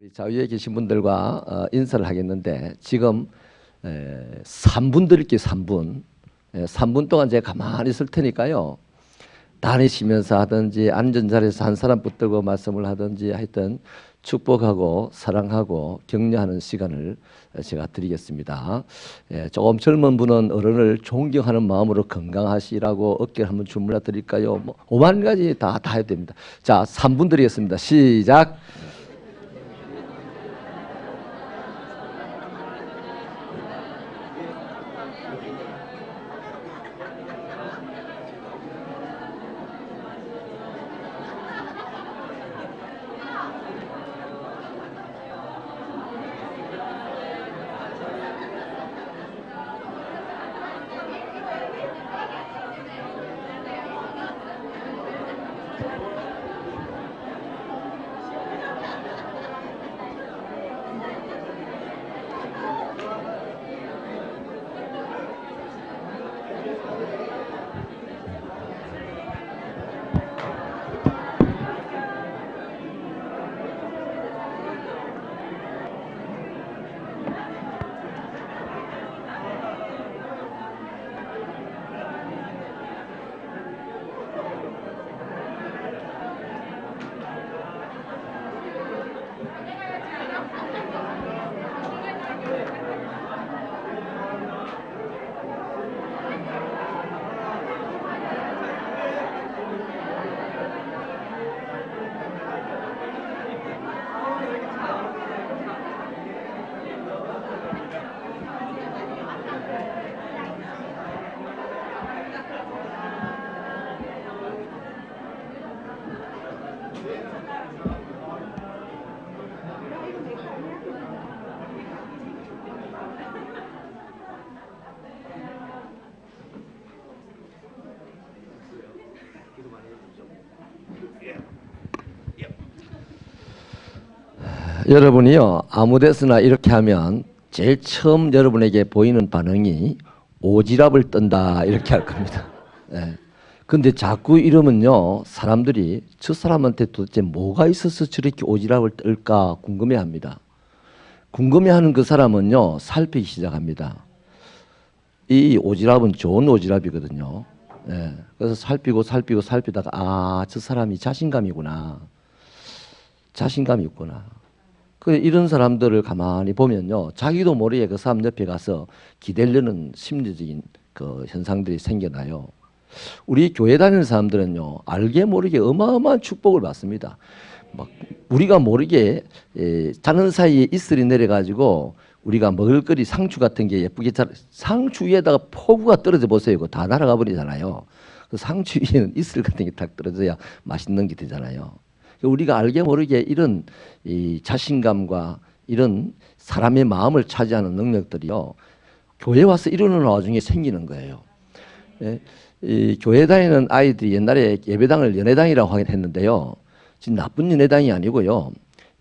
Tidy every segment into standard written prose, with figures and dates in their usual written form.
자유에 계신 분들과 인사를 하겠는데 지금 3분 드릴게요. 3분. 3분 동안 제가 가만히 있을 테니까요. 다니시면서 하든지 앉은 자리에서 한 사람 붙들고 말씀을 하든지 하여튼 축복하고 사랑하고 격려하는 시간을 제가 드리겠습니다. 조금 젊은 분은 어른을 존경하는 마음으로 건강하시라고 어깨를 한번 주물러 드릴까요? 뭐 5만 가지 다 해야 됩니다. 자, 3분 드리겠습니다. 시작. 여러분이요, 아무 데서나 이렇게 하면 제일 처음 여러분에게 보이는 반응이 오지랖을 뜬다 이렇게 할 겁니다. 근데 자꾸 이러면요, 사람들이 저 사람한테 도대체 뭐가 있어서 저렇게 오지랖을 떨까 궁금해합니다. 궁금해하는 그 사람은요, 살피기 시작합니다. 이 오지랖은 좋은 오지랖이거든요. 그래서 살피다가 아, 저 사람이 자신감이구나. 자신감이 있구나. 이런 사람들을 가만히 보면요, 자기도 모르게 그 사람 옆에 가서 기대려는 심리적인 그 현상들이 생겨나요. 우리 교회 다니는 사람들은요, 알게 모르게 어마어마한 축복을 받습니다. 막 우리가 모르게 자는 사이에 이슬이 내려가지고 우리가 먹을거리 상추 같은 게 예쁘게 상추 위에다가 포구가 떨어져 보세요. 그거 다 날아가 버리잖아요. 그 상추 위에는 이슬 같은 게 딱 떨어져야 맛있는 게 되잖아요. 우리가 알게 모르게 이런 이 자신감과 이런 사람의 마음을 차지하는 능력들이요, 교회 와서 이러는 와중에 생기는 거예요. 이 교회 다니는 아이들이 옛날에 예배당을 연회당이라고 하긴 했는데요, 지금 나쁜 연회당이 아니고요,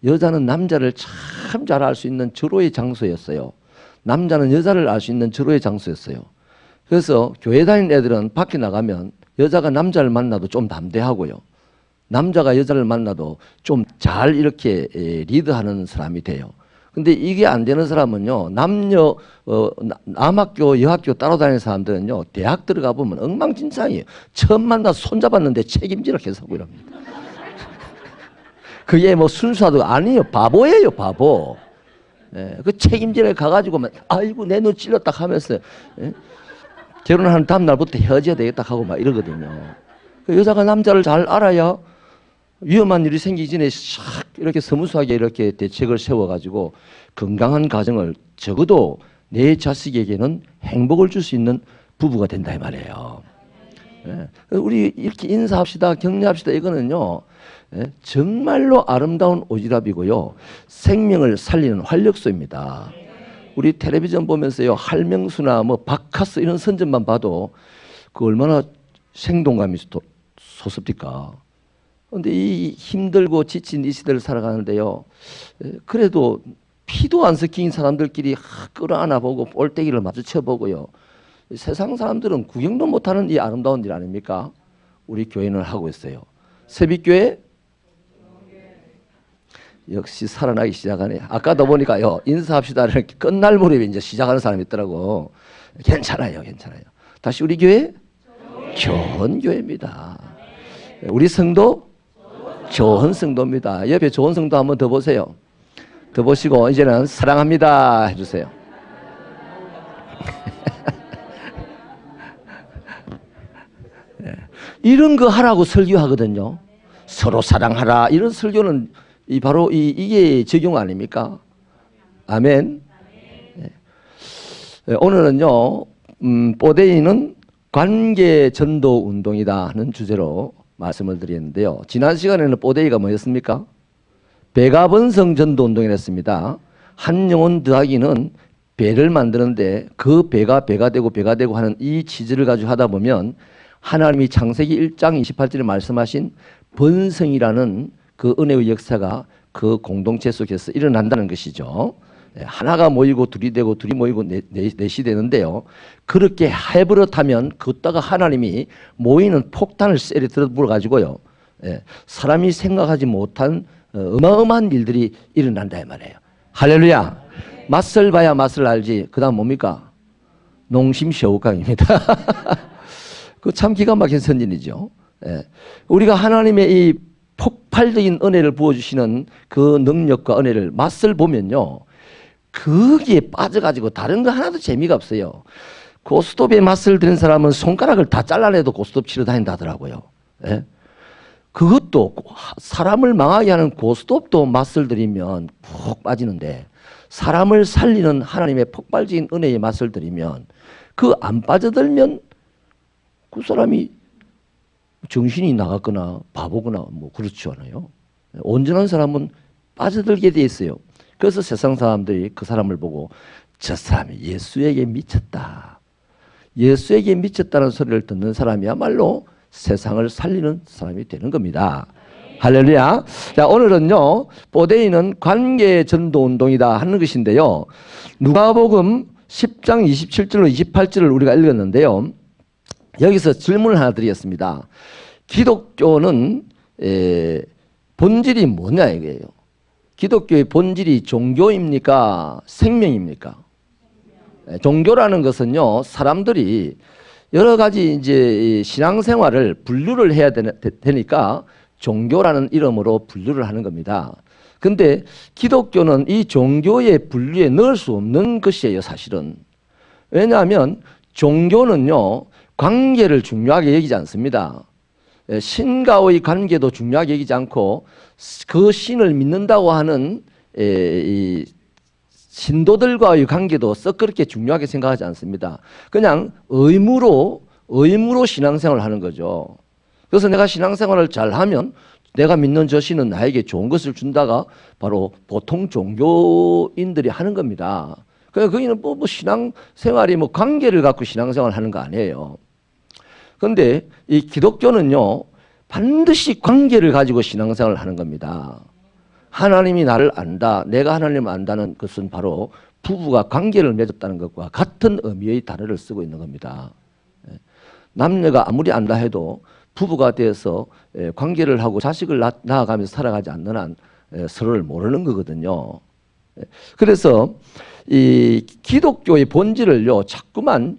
여자는 남자를 참 잘 알 수 있는 절호의 장소였어요. 남자는 여자를 알 수 있는 절호의 장소였어요. 그래서 교회 다니는 애들은 밖에 나가면 여자가 남자를 만나도 좀 담대하고요, 남자가 여자를 만나도 좀 잘 이렇게 리드하는 사람이 돼요. 근데 이게 안 되는 사람은요, 남학교, 여학교 따라다니는 사람들은요, 대학 들어가 보면 엉망진창이에요. 처음 만나서 손잡았는데 책임지라 계속 하고 이럽니다. 그게 뭐 순수하도 아니에요. 바보예요, 바보. 그 책임지러 가가지고, 아이고, 내 눈 찔렀다 하면서, 결혼하는 다음날부터 헤어져야 되겠다 하고 막 이러거든요. 그 여자가 남자를 잘 알아야 위험한 일이 생기기 전에 샥 이렇게 스무스하게 이렇게 대책을 세워가지고 건강한 가정을, 적어도 내 자식에게는 행복을 줄 수 있는 부부가 된다 이 말이에요. 우리 이렇게 인사합시다, 격려합시다. 이거는요, 정말로 아름다운 오지랖이고요, 생명을 살리는 활력소입니다. 우리 텔레비전 보면서요, 할명수나 뭐 바카스 이런 선전만 봐도 그 얼마나 생동감이 솟습니까? 그런데 이 힘들고 지친 이 시대를 살아가는데요, 그래도 피도 안 섞인 사람들끼리 끌어안아 보고 볼때기를 마주쳐 보고요, 세상 사람들은 구경도 못하는 이 아름다운 일 아닙니까? 우리 교회는 하고 있어요. 새빛교회 역시 살아나기 시작하네. 아까도 보니까요, 인사합시다 이렇게 끝날 무렵에 이제 시작하는 사람이 있더라고. 괜찮아요, 괜찮아요. 다시 우리 교회? 좋은 교회입니다. 우리 성도? 좋은 성도입니다. 옆에 좋은 성도 한번 더 보세요. 더 보시고 이제는 사랑합니다 해주세요. 이런 거 하라고 설교하거든요. 서로 사랑하라. 이런 설교는 바로 이게 적용 아닙니까? 아멘. 오늘은요, 뽀데이는 관계 전도 운동이다 하는 주제로 말씀을 드렸는데요. 지난 시간에는 뽀데이가 뭐였습니까? 배가 번성 전도 운동이었습니다. 한 영혼 더하기는 배를 만드는데 그 배가 되고 하는 이 취지를 가지고 하다 보면 하나님이 창세기 1장 28절에 말씀하신 번성이라는 그 은혜의 역사가 그 공동체 속에서 일어난다는 것이죠. 하나가 모이고 둘이 되고 둘이 모이고 넷이 되는데요. 그렇게 해버릇하면 그따가 하나님이 모이는 폭탄을 세례 들어가지고요. 사람이 생각하지 못한 어마어마한 일들이 일어난다 이 말이에요. 할렐루야. 맛을 봐야 맛을 알지. 그 다음 뭡니까? 농심 셔우깡입니다. 그 참 기가 막힌 선진이죠. 우리가 하나님의 이 폭발적인 은혜를 부어주시는 그 능력과 은혜를 맛을 보면요. 거기에 빠져가지고 다른 거 하나도 재미가 없어요. 고스톱에 맛을 들은 사람은 손가락을 다 잘라내도 고스톱 치러 다닌다 하더라고요. 그것도 사람을 망하게 하는 고스톱도 맛을 들이면 푹 빠지는데 사람을 살리는 하나님의 폭발적인 은혜의 맛을 들이면 그 안 빠져들면 그 사람이 정신이 나갔거나 바보거나 뭐 그렇지 않아요. 온전한 사람은 빠져들게 돼 있어요. 그래서 세상 사람들이 그 사람을 보고 저 사람이 예수에게 미쳤다. 예수에게 미쳤다는 소리를 듣는 사람이야말로 세상을 살리는 사람이 되는 겁니다. 할렐루야. 자, 오늘은요, 뽀데이는 관계 전도 운동이다 하는 것인데요. 누가복음 10장 27절로 28절을 우리가 읽었는데요. 여기서 질문을 하나 드리겠습니다. 기독교는 본질이 뭐냐 이거예요. 기독교의 본질이 종교입니까? 생명입니까? 종교라는 것은요, 사람들이 여러 가지 이제 신앙생활을 분류를 해야 되니까 종교라는 이름으로 분류를 하는 겁니다. 근데 기독교는 이 종교의 분류에 넣을 수 없는 것이에요, 사실은. 왜냐하면 종교는요, 관계를 중요하게 여기지 않습니다. 신과의 관계도 중요하게 여기지 않고 그 신을 믿는다고 하는 이 신도들과의 관계도 썩 그렇게 중요하게 생각하지 않습니다. 그냥 의무로 신앙생활을 하는 거죠. 그래서 내가 신앙생활을 잘하면 내가 믿는 저 신은 나에게 좋은 것을 준다가 바로 보통 종교인들이 하는 겁니다. 그러니까 거기는 뭐 신앙생활이 뭐 관계를 갖고 신앙생활을 하는 거 아니에요. 그런데 이 기독교는요, 반드시 관계를 가지고 신앙생활을 하는 겁니다. 하나님이 나를 안다, 내가 하나님을 안다는 것은 바로 부부가 관계를 맺었다는 것과 같은 의미의 단어를 쓰고 있는 겁니다. 남녀가 아무리 안다 해도 부부가 되어서 관계를 하고 자식을 낳아가면서 살아가지 않는 한 서로를 모르는 거거든요. 그래서 이 기독교의 본질을요, 자꾸만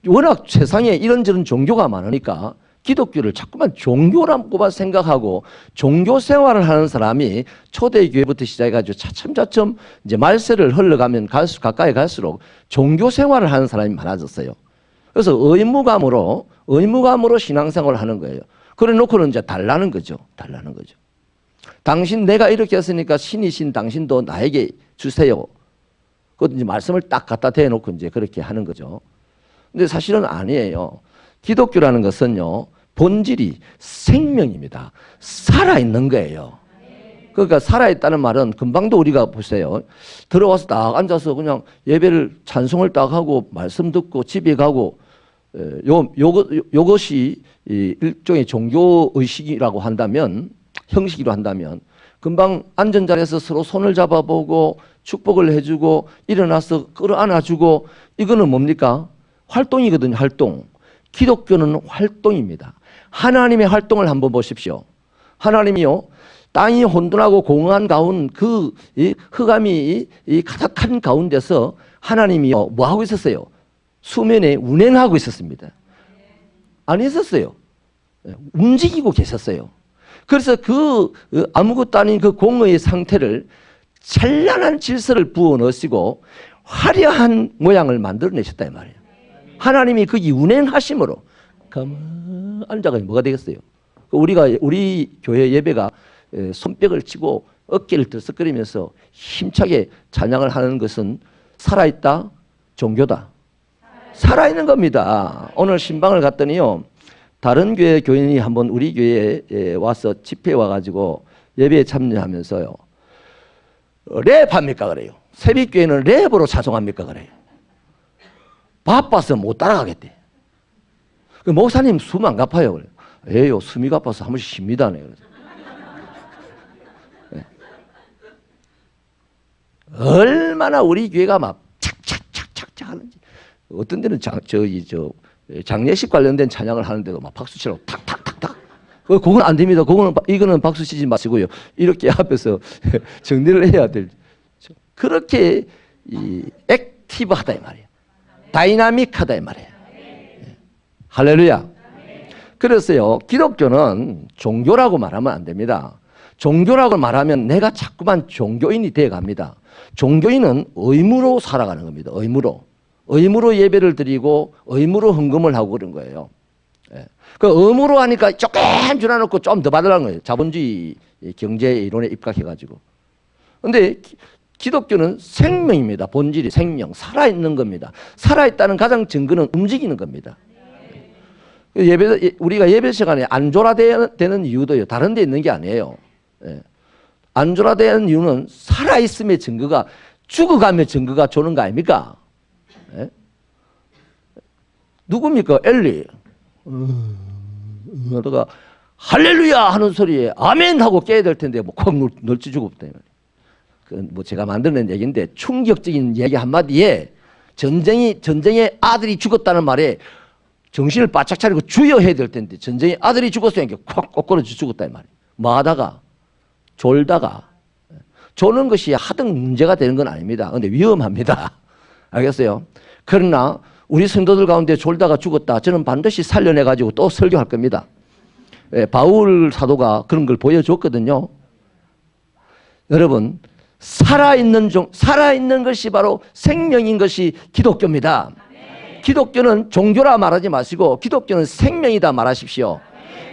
워낙 세상에 이런저런 종교가 많으니까 기독교를 자꾸만 종교라고만 생각하고 종교 생활을 하는 사람이 초대교회부터 시작해가지고 차츰차츰 이제 말세를 흘러가면 가까이 갈수록 종교 생활을 하는 사람이 많아졌어요. 그래서 의무감으로 신앙생활을 하는 거예요. 그래 놓고는 이제 달라는 거죠. 당신 내가 이렇게 했으니까 신이신 당신도 나에게 주세요. 그 이제 말씀을 딱 갖다 대놓고 이제 그렇게 하는 거죠. 근데 사실은 아니에요. 기독교라는 것은요, 본질이 생명입니다. 살아있는 거예요. 그러니까 살아있다는 말은 금방도 우리가 보세요. 들어와서 딱 앉아서 그냥 예배를 찬송을 딱 하고 말씀 듣고 집에 가고 요것이 일종의 종교의식이라고 한다면, 형식이라고 한다면 금방 앉은 자리에서 서로 손을 잡아보고 축복을 해주고 일어나서 끌어안아주고 이거는 뭡니까? 활동이거든요. 활동. 기독교는 활동입니다. 하나님의 활동을 한번 보십시오. 하나님이요, 땅이 혼돈하고 공허한 가운 그 흑암이 가득한 가운데서 하나님이 뭐 하고 있었어요? 수면에 운행하고 있었습니다. 안 있었어요. 움직이고 계셨어요. 그래서 그 아무것도 아닌 그 공허의 상태를 찬란한 질서를 부어 넣으시고 화려한 모양을 만들어내셨다 이 말이에요. 하나님이 그 운행하심으로 가만 앉아가 뭐가 되겠어요? 우리 교회 예배가 손뼉을 치고 어깨를 들썩거리면서 힘차게 찬양을 하는 것은 살아있다, 종교다. 살아있는 겁니다. 오늘 신방을 갔더니요, 다른 교회 교인이 한번 우리 교회에 와서 집회에 와가지고 예배에 참여하면서요, 랩합니까 그래요. 새벽교회는 랩으로 찬송합니까 그래요. 바빠서 못 따라가겠대. 그 목사님 숨 안 가파요 그래요. 에요, 숨이 가빠서 한 번씩 쉽니다. 네. 얼마나 우리 교회가 막 착착착착착 하는지. 어떤 데는 장례식 관련된 찬양을 하는데도 막 박수 치라고 탁탁탁탁. 그건 안 됩니다. 이거는 박수 치지 마시고요. 이렇게 앞에서 정리를 해야 될. 그렇게 액티브하다 이 말이에요. 다이나믹하다 이 말이에요. 할렐루야. 그래서요, 기독교는 종교라고 말하면 안 됩니다. 종교라고 말하면 내가 자꾸만 종교인이 되어 갑니다. 종교인은 의무로 살아가는 겁니다. 의무로 예배를 드리고 의무로 헌금을 하고 그런 거예요. 그 의무로 하니까 조금 줄여놓고 좀 더 받으라는 거예요. 자본주의 경제 이론에 입각해가지고. 근데 기독교는 생명입니다. 본질이 생명, 살아있는 겁니다. 살아있다는 가장 증거는 움직이는 겁니다. 우리가 예배 시간에 안졸아되는 이유도요, 다른 데 있는 게 아니에요. 안졸아되는 이유는 살아있음의 증거가, 죽어가며 증거가 좋은 거 아닙니까? 누굽니까? 엘리. 그러다가 할렐루야 하는 소리에 아멘 하고 깨야 될 텐데 콕 널찍 죽었다. 뭐 제가 만들어낸 얘기인데 충격적인 얘기 한마디에 전쟁에 아들이 죽었다는 말에 정신을 바짝 차리고 주여 해야 될 텐데 전쟁에 아들이 죽었으니까 콕 꼬꾸라져 죽었다 이 말이에요. 뭐 하다가 졸다가 조는 것이 하등 문제가 되는 건 아닙니다. 그런데 위험합니다. 알겠어요? 그러나 우리 성도들 가운데 졸다가 죽었다. 저는 반드시 살려내가지고 또 설교할 겁니다. 바울 사도가 그런 걸 보여줬거든요. 여러분, 살아있는 것이 바로 생명인 것이 기독교입니다. 기독교는 종교라 말하지 마시고 기독교는 생명이다 말하십시오.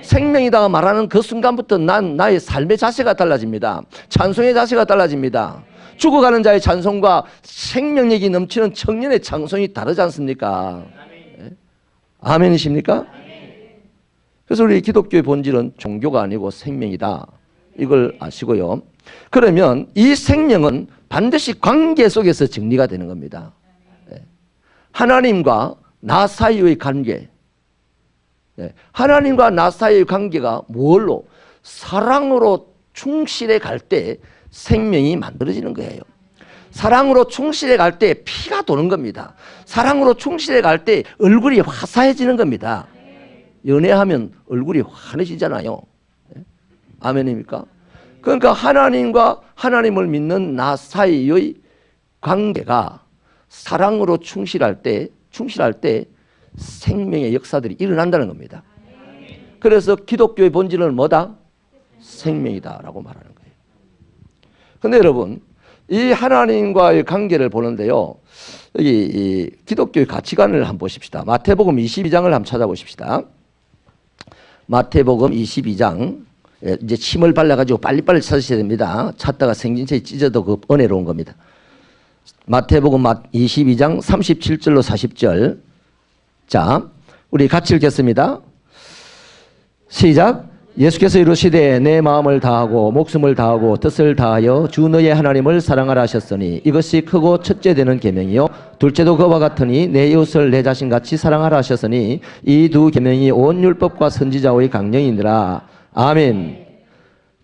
생명이다 말하는 그 순간부터 나의 삶의 자세가 달라집니다. 찬송의 자세가 달라집니다. 죽어가는 자의 찬송과 생명력이 넘치는 청년의 찬송이 다르지 않습니까? 아멘이십니까? 그래서 우리 기독교의 본질은 종교가 아니고 생명이다. 이걸 아시고요. 그러면 이 생명은 반드시 관계 속에서 정리가 되는 겁니다. 하나님과 나 사이의 관계. 하나님과 나 사이의 관계가 뭘로? 사랑으로 충실해 갈 때 생명이 만들어지는 거예요. 사랑으로 충실해 갈 때 피가 도는 겁니다. 사랑으로 충실해 갈 때 얼굴이 화사해지는 겁니다. 연애하면 얼굴이 환해지잖아요. 아멘입니까? 그러니까 하나님과 하나님을 믿는 나 사이의 관계가 사랑으로 충실할 때 생명의 역사들이 일어난다는 겁니다. 그래서 기독교의 본질은 뭐다? 생명이다라고 말하는 거예요. 그런데 여러분, 이 하나님과의 관계를 보는데요, 여기 이 기독교의 가치관을 한번 보십시다. 마태복음 22장을 한번 찾아보십시다. 마태복음 22장. 이제 침을 발라가지고 빨리빨리 찾으셔야 됩니다. 찾다가 생진체에 찢어도 그 은혜로운 겁니다. 마태복음 22장 37절로 40절. 자, 우리 같이 읽겠습니다. 시작. 예수께서 이르시되 내 마음을 다하고 목숨을 다하고 뜻을 다하여 주 너의 하나님을 사랑하라 하셨으니 이것이 크고 첫째 되는 계명이요 둘째도 그와 같으니 내 이웃을 내 자신같이 사랑하라 하셨으니 이 두 계명이 온 율법과 선지자의 강령이니라. 아멘.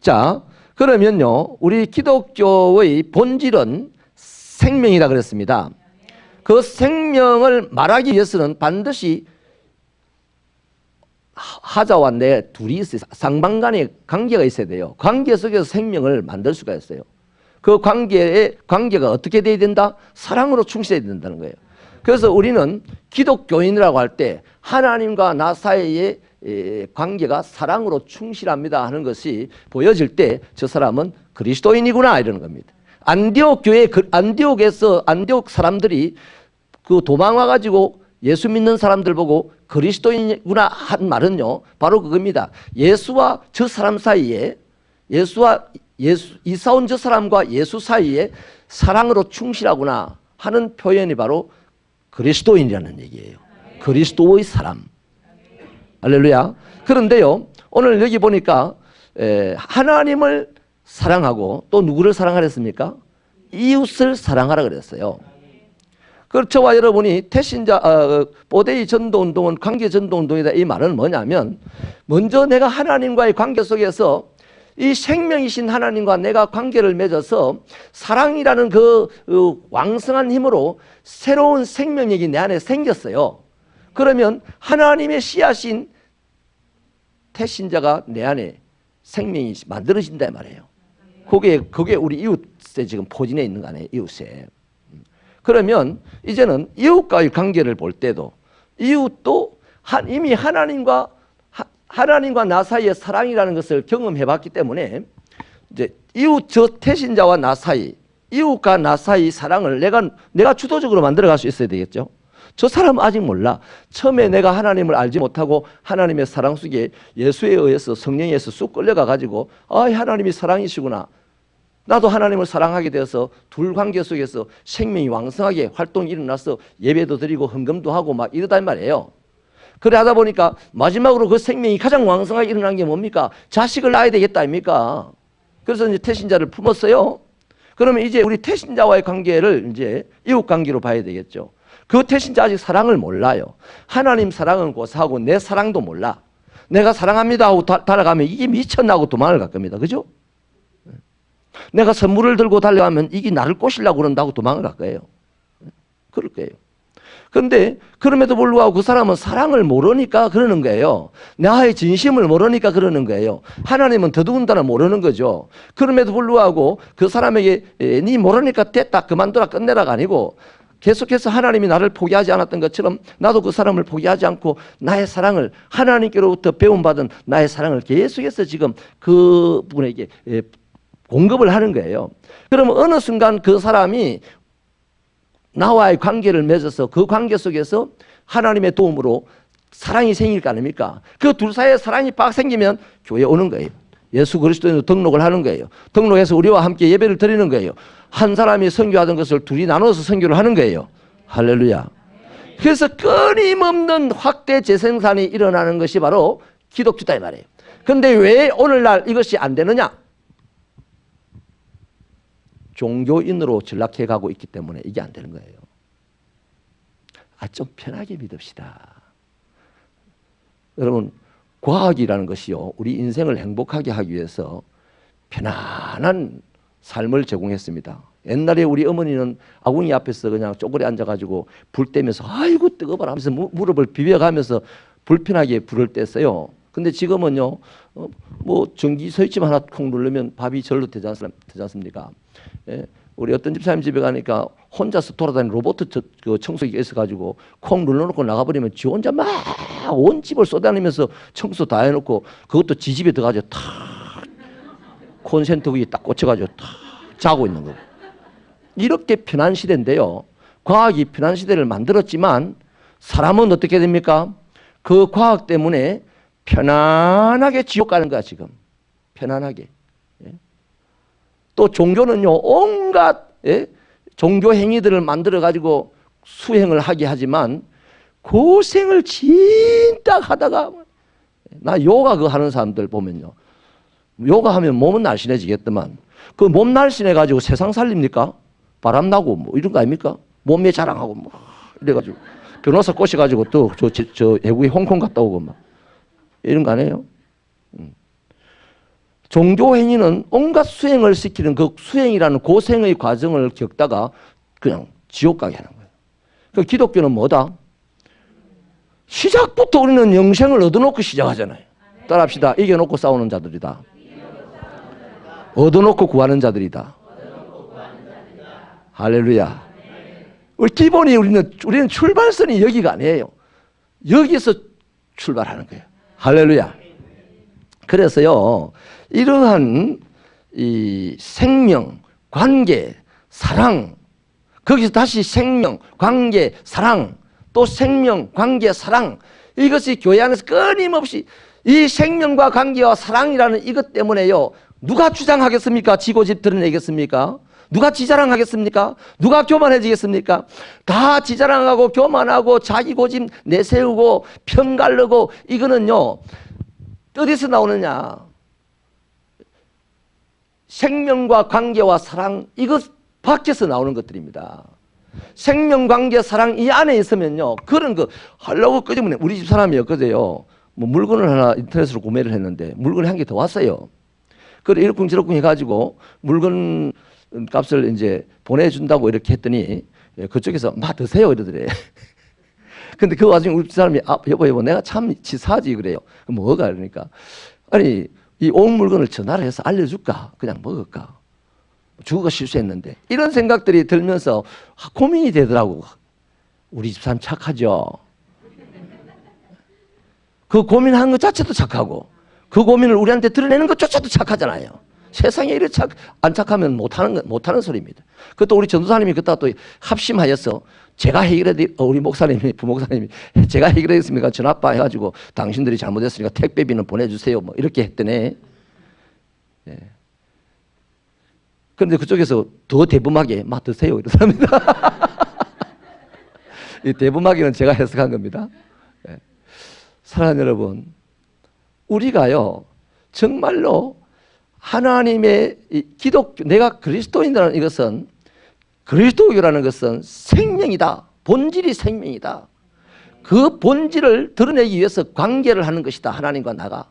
자, 그러면요, 우리 기독교의 본질은 생명이라 그랬습니다. 그 생명을 말하기 위해서는 반드시 하자와 내 둘이 있어요. 상방간의 관계가 있어야 돼요. 관계 속에서 생명을 만들 수가 있어요. 그 관계가 어떻게 돼야 된다? 사랑으로 충실해야 된다는 거예요. 그래서 우리는 기독교인이라고 할 때 하나님과 나 사이의 관계가 사랑으로 충실합니다 하는 것이 보여질 때 저 사람은 그리스도인이구나 이러는 겁니다. 안디옥 사람들이 그 도망와가지고 예수 믿는 사람들 보고 그리스도인이구나 한 말은요, 바로 그겁니다. 예수와 저 사람 사이에, 이사 온 저 사람과 예수 사이에 사랑으로 충실하구나 하는 표현이 바로 그리스도인이라는 얘기예요. 그리스도의 사람. 할렐루야. 그런데요, 오늘 여기 보니까 하나님을 사랑하고 또 누구를 사랑하랬습니까? 이웃을 사랑하라 그랬어요. 저와 여러분이 보데이 전도운동은 관계 전도운동이다 이 말은 뭐냐면, 먼저 내가 하나님과의 관계 속에서 이 생명이신 하나님과 내가 관계를 맺어서 사랑이라는 그 왕성한 힘으로 새로운 생명력이 내 안에 생겼어요. 그러면 하나님의 씨앗인 태신자가 내 안에 생명이 만들어진다 말이에요. 그게 우리 이웃에 지금 포진해 있는 거 아니에요, 이웃에. 그러면 이제는 이웃과의 관계를 볼 때도 이웃도 이미 하나님과 나 사이의 사랑이라는 것을 경험해 봤기 때문에 이제 저 태신자와 나 사이, 이웃과 나 사이 사랑을 내가 주도적으로 만들어 갈 수 있어야 되겠죠. 저 사람은 아직 몰라. 처음에 내가 하나님을 알지 못하고 하나님의 사랑 속에 예수에 의해서 성령에 의해서 쑥 끌려가 가지고 하나님이 사랑이시구나. 나도 하나님을 사랑하게 되어서 둘 관계 속에서 생명이 왕성하게 활동이 일어나서 예배도 드리고 헌금도 하고 막 이러단 말이에요. 그래 하다 보니까 마지막으로 그 생명이 가장 왕성하게 일어난 게 뭡니까? 자식을 낳아야 되겠다 아닙니까? 그래서 이제 태신자를 품었어요. 그러면 이제 우리 태신자와의 관계를 이제 이웃 관계로 봐야 되겠죠. 그 태신자 아직 사랑을 몰라요. 하나님 사랑은 고사하고 내 사랑도 몰라. 내가 사랑합니다 하고 달아가면 이게 미쳤나고 도망을 갈 겁니다. 그죠? 내가 선물을 들고 달려가면 이게 나를 꼬시려고 그런다고 도망을 갈 거예요. 그럴 거예요. 그런데 그럼에도 불구하고 그 사람은 사랑을 모르니까 그러는 거예요. 나의 진심을 모르니까 그러는 거예요. 하나님은 더더군다나 모르는 거죠. 그럼에도 불구하고 그 사람에게 네 모르니까 됐다 그만둬라 끝내라가 아니고 계속해서 하나님이 나를 포기하지 않았던 것처럼 나도 그 사람을 포기하지 않고 나의 사랑을 하나님께로부터 배움받은 나의 사랑을 계속해서 지금 그 분에게 공급을 하는 거예요. 그러면 어느 순간 그 사람이 나와의 관계를 맺어서 그 관계 속에서 하나님의 도움으로 사랑이 생길 거 아닙니까? 그 둘 사이에 사랑이 빡 생기면 교회에 오는 거예요. 예수 그리스도인으로 등록을 하는 거예요. 등록해서 우리와 함께 예배를 드리는 거예요. 한 사람이 선교하던 것을 둘이 나눠서 선교를 하는 거예요. 할렐루야. 그래서 끊임없는 확대 재생산이 일어나는 것이 바로 기독교다 이 말이에요. 그런데 왜 오늘날 이것이 안 되느냐? 종교인으로 전락해 가고 있기 때문에 이게 안 되는 거예요. 좀 편하게 믿읍시다. 여러분, 과학이라는 것이요, 우리 인생을 행복하게 하기 위해서 편안한 삶을 제공했습니다. 옛날에 우리 어머니는 아궁이 앞에서 그냥 쪼그려 앉아가지고 불 떼면서 아이고 뜨거워라 하면서 무릎을 비벼가면서 불편하게 불을 뗐어요. 근데 지금은요, 전기 스위치 하나 콩 누르면 밥이 절로 되지 않습니까? 예, 우리 어떤 집사님 집에 가니까 혼자서 돌아다니는 로봇 청소기가 있어가지고 콩 눌러놓고 나가버리면 지 혼자 막 온 집을 쏘다니면서 청소 다 해놓고 그것도 지 집에 들어가서 탁 콘센트기 딱 꽂혀가지고 탁 자고 있는 거고. 이렇게 편한 시대인데요. 과학이 편한 시대를 만들었지만 사람은 어떻게 됩니까? 그 과학 때문에 편안하게 지옥 가는 거야 지금. 편안하게. 또 종교는요, 온갖 종교 행위들을 만들어 가지고 수행을 하게 하지만 고생을 진짜 하다가, 나 요가 그거 하는 사람들 보면요, 요가 하면 몸은 날씬해지겠더만 그 몸 날씬해 가지고 세상 살립니까? 바람 나고 뭐 이런 거 아닙니까? 몸매 자랑하고 뭐 이래가지고 변호사 꼬셔가지고 또 저 외국에 홍콩 갔다 오고 막 이런 거 아니에요? 종교 행위는 온갖 수행을 시키는 그 수행이라는 고생의 과정을 겪다가 그냥 지옥 가게 하는 거예요. 그 기독교는 뭐다? 시작부터 우리는 영생을 얻어놓고 시작하잖아요. 따라합시다. 이겨놓고 싸우는 자들이다. 얻어놓고 구하는 자들이다. 할렐루야. 우리 기본이 우리는 출발선이 여기가 아니에요. 여기서 출발하는 거예요. 할렐루야. 그래서요, 이러한 이 생명, 관계, 사랑, 거기서 다시 생명, 관계, 사랑, 또 생명, 관계, 사랑, 이것이 교회 안에서 끊임없이 이 생명과 관계와 사랑이라는 이것 때문에요, 누가 주장하겠습니까? 지고집 드러내겠습니까? 누가 지자랑하겠습니까? 누가 교만해지겠습니까? 다 지자랑하고 교만하고 자기 고집 내세우고 편가르고, 이거는요 어디서 나오느냐? 생명과 관계와 사랑, 이것 밖에서 나오는 것들입니다. 생명, 관계, 사랑 이 안에 있으면요, 그런 거 하려고 끄집어내. 우리 집 사람이 엊그제요, 뭐 물건을 하나 인터넷으로 구매를 했는데 물건이 한 개 더 왔어요. 그래 이러쿵저러쿵 해가지고 물건 값을 이제 보내준다고 이렇게 했더니 그쪽에서 막 드세요 이러더래. 근데 그 와중에 우리 사람이 여보 내가 참 치사하지 그래요. 뭐가 그러니까 아니 이 온 물건을 전화를 해서 알려줄까? 그냥 먹을까? 주가 실수했는데, 이런 생각들이 들면서 고민이 되더라고. 우리 집사람 착하죠? 그 고민하는 것 자체도 착하고 그 고민을 우리한테 드러내는 것조차도 착하잖아요. 세상에 이렇게 안 착하면 못하는 소리입니다. 그것도 우리 전도사님이 그때 또 합심하여서 제가 우리 목사님이, 부목사님이 제가 해결하겠습니까? 전화빠 해가지고 당신들이 잘못했으니까 택배비는 보내주세요. 뭐 이렇게 했더니, 예. 그런데 그쪽에서 더 대범하게 막 드세요 이러답니다. 이 대범하게는 제가 해석한 겁니다. 예. 사랑하는 여러분, 우리가요 정말로 하나님의 내가 그리스도인이라는 이것은, 그리스도교라는 것은 생명이다. 본질이 생명이다. 그 본질을 드러내기 위해서 관계를 하는 것이다. 하나님과 나가.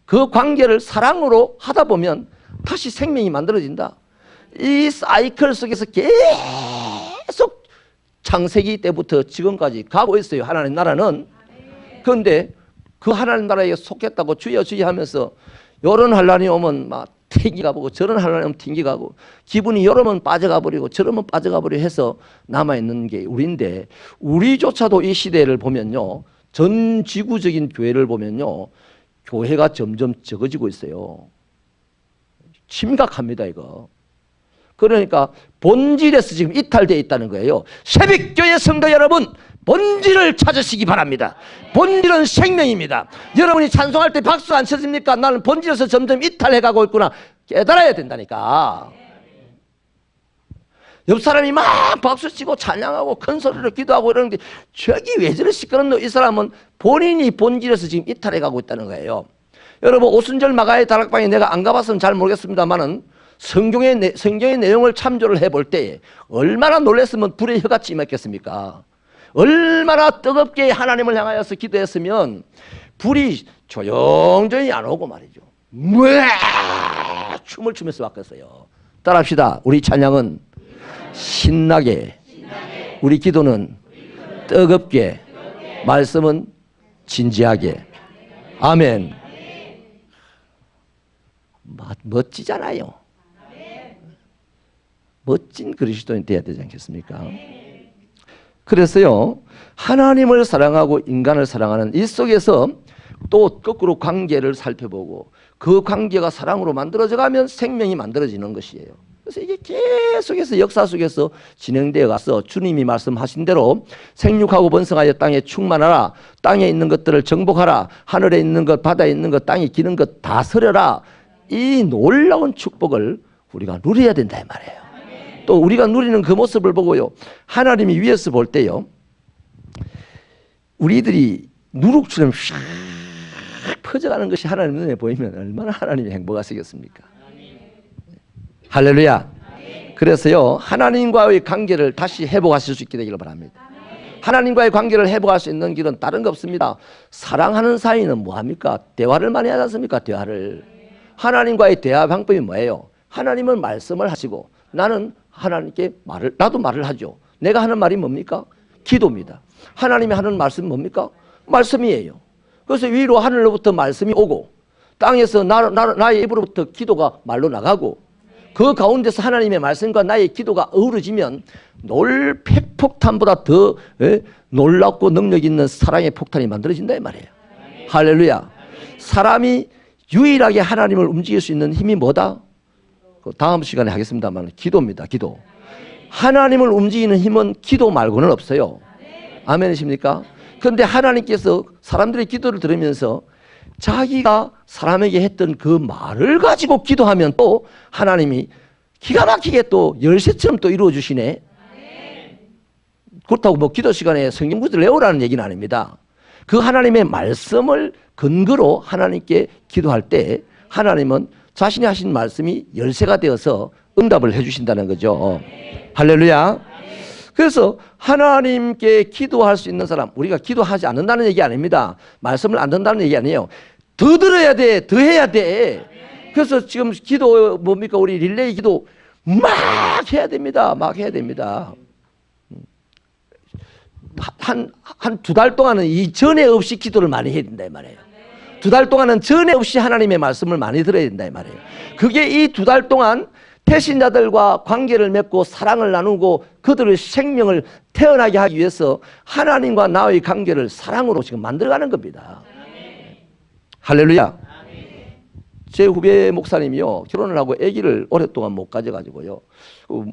그 관계를 사랑으로 하다 보면 다시 생명이 만들어진다. 이 사이클 속에서 계속 창세기 때부터 지금까지 가고 있어요. 하나님 나라는. 그런데 그 하나님 나라에 속했다고 주여 주여 하면서 요런 환란이 오면 막 튕기가 보고 저런 환란이 오면 튕기가고, 기분이 요러면 빠져가 버리고 저러면 빠져가 버리고 해서 남아있는 게 우리인데, 우리조차도 이 시대를 보면요, 전 지구적인 교회를 보면요, 교회가 점점 적어지고 있어요. 심각합니다 이거. 그러니까 본질에서 지금 이탈되어 있다는 거예요. 새벽교회 성도 여러분, 본질을 찾으시기 바랍니다. 본질은 생명입니다. 여러분이 찬송할 때 박수 안 쳐집니까? 나는 본질에서 점점 이탈해가고 있구나. 깨달아야 된다니까. 옆 사람이 막 박수 치고 찬양하고 큰 소리로 기도하고 이러는데 저기 왜 저리 시끄럽노? 이 사람은 본인이 본질에서 지금 이탈해가고 있다는 거예요. 여러분, 오순절 마가의 다락방에 내가 안 가봤으면 잘 모르겠습니다만은 성경의 내용을 참조를 해볼 때 얼마나 놀랐으면 불의 혀같이 임했겠습니까? 얼마나 뜨겁게 하나님을 향하여서 기도했으면 불이 조용조용히 안 오고 말이죠. 춤을 추면서 왔겠어요. 따라합시다. 우리 찬양은 신나게, 우리 기도는 뜨겁게, 말씀은 진지하게. 아멘. 멋지잖아요. 멋진 그리스도인 되어야 되지 않겠습니까? 그래서요, 하나님을 사랑하고 인간을 사랑하는 이 속에서 또 거꾸로 관계를 살펴보고 그 관계가 사랑으로 만들어져 가면 생명이 만들어지는 것이에요. 그래서 이게 계속해서 역사 속에서 진행되어 가서 주님이 말씀하신 대로 생육하고 번성하여 땅에 충만하라, 땅에 있는 것들을 정복하라, 하늘에 있는 것, 바다에 있는 것, 땅에 기는 것 다스려라, 이 놀라운 축복을 우리가 누려야 된다 이 말이에요. 또 우리가 누리는 그 모습을 보고요, 하나님이 위에서 볼 때요, 우리들이 누룩처럼 샥 퍼져가는 것이 하나님 눈에 보이면 얼마나 하나님이 행복하시겠습니까? 할렐루야. 그래서요, 하나님과의 관계를 다시 회복하실 수 있게 되기를 바랍니다. 하나님과의 관계를 회복할 수 있는 길은 다른 거 없습니다. 사랑하는 사이는 뭐합니까? 대화를 많이 하지 않습니까? 대화를. 하나님과의 대화 방법이 뭐예요? 하나님은 말씀을 하시고 나는 하나님께 나도 말을 하죠. 내가 하는 말이 뭡니까? 기도입니다. 하나님이 하는 말씀은 뭡니까? 말씀이에요. 그래서 위로 하늘로부터 말씀이 오고 땅에서 나의 입으로부터 기도가 말로 나가고 그 가운데서 하나님의 말씀과 나의 기도가 어우러지면 핵폭탄보다 더 놀랍고 능력 있는 사랑의 폭탄이 만들어진다 이 말이에요. 할렐루야. 사람이 유일하게 하나님을 움직일 수 있는 힘이 뭐다? 다음 시간에 하겠습니다만 기도입니다. 기도. 하나님을 움직이는 힘은 기도 말고는 없어요. 아멘이십니까? 그런데 하나님께서 사람들의 기도를 들으면서 자기가 사람에게 했던 그 말을 가지고 기도하면 또 하나님이 기가 막히게 또 열쇠처럼 또 이루어 주시네. 그렇다고 뭐 기도 시간에 성경 구절을 외우라는 얘기는 아닙니다. 그 하나님의 말씀을 근거로 하나님께 기도할 때 하나님은 자신이 하신 말씀이 열쇠가 되어서 응답을 해 주신다는 거죠. 할렐루야. 그래서 하나님께 기도할 수 있는 사람, 우리가 기도하지 않는다는 얘기 아닙니다. 말씀을 안 듣는다는 얘기 아니에요. 더 들어야 돼. 더 해야 돼. 그래서 지금 기도 뭡니까? 우리 릴레이 기도 막 해야 됩니다. 막 해야 됩니다. 한 두 달 동안은 이 전에 없이 기도를 많이 해야 된다 이 말이에요. 두 달 동안은 전에 없이 하나님의 말씀을 많이 들어야 된다 이 말이에요. 그게 이 두 달 동안 태신자들과 관계를 맺고 사랑을 나누고 그들의 생명을 태어나게 하기 위해서 하나님과 나의 관계를 사랑으로 지금 만들어가는 겁니다. 할렐루야. 제 후배 목사님이요, 결혼을 하고 아기를 오랫동안 못 가져가지고요,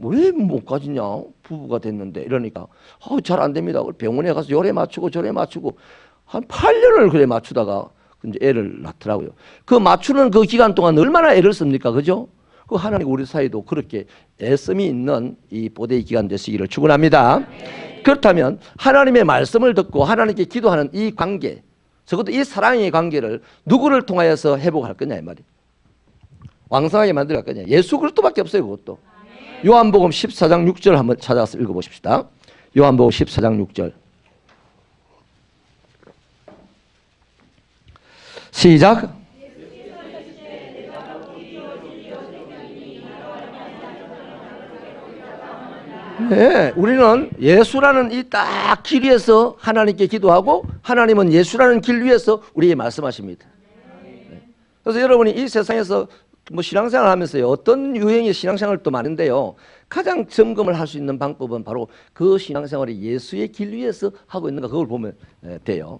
왜 못 가지냐, 부부가 됐는데 이러니까 잘 안 됩니다. 병원에 가서 요래 맞추고 저래 맞추고 한 8년을 그래 맞추다가 이제 애를 낳더라고요. 그 맞추는 그 기간 동안 얼마나 애를 씁니까? 그죠? 그 하나님 우리 사이도 그렇게 애씀이 있는 이 보대의 기간 되시기를 축원합니다. 그렇다면 하나님의 말씀을 듣고 하나님께 기도하는 이 관계, 적어도 이 사랑의 관계를 누구를 통하여서 회복할 거냐 이 말이에요. 왕성하게 만들어갈 거냐. 예수 그리스도밖에 없어요. 그것도. 요한복음 14장 6절 한번 찾아서 읽어보십시다. 요한복음 14장 6절 시작. 네, 우리는 예수라는 이 딱 길 위에서 하나님께 기도하고 하나님은 예수라는 길 위에서 우리에게 말씀하십니다. 네. 그래서 여러분이 이 세상에서 뭐 신앙생활 하면서요, 어떤 유형의 신앙생활도 많은데요, 가장 점검을 할 수 있는 방법은 바로 그 신앙생활이 예수의 길 위에서 하고 있는가, 그걸 보면 돼요.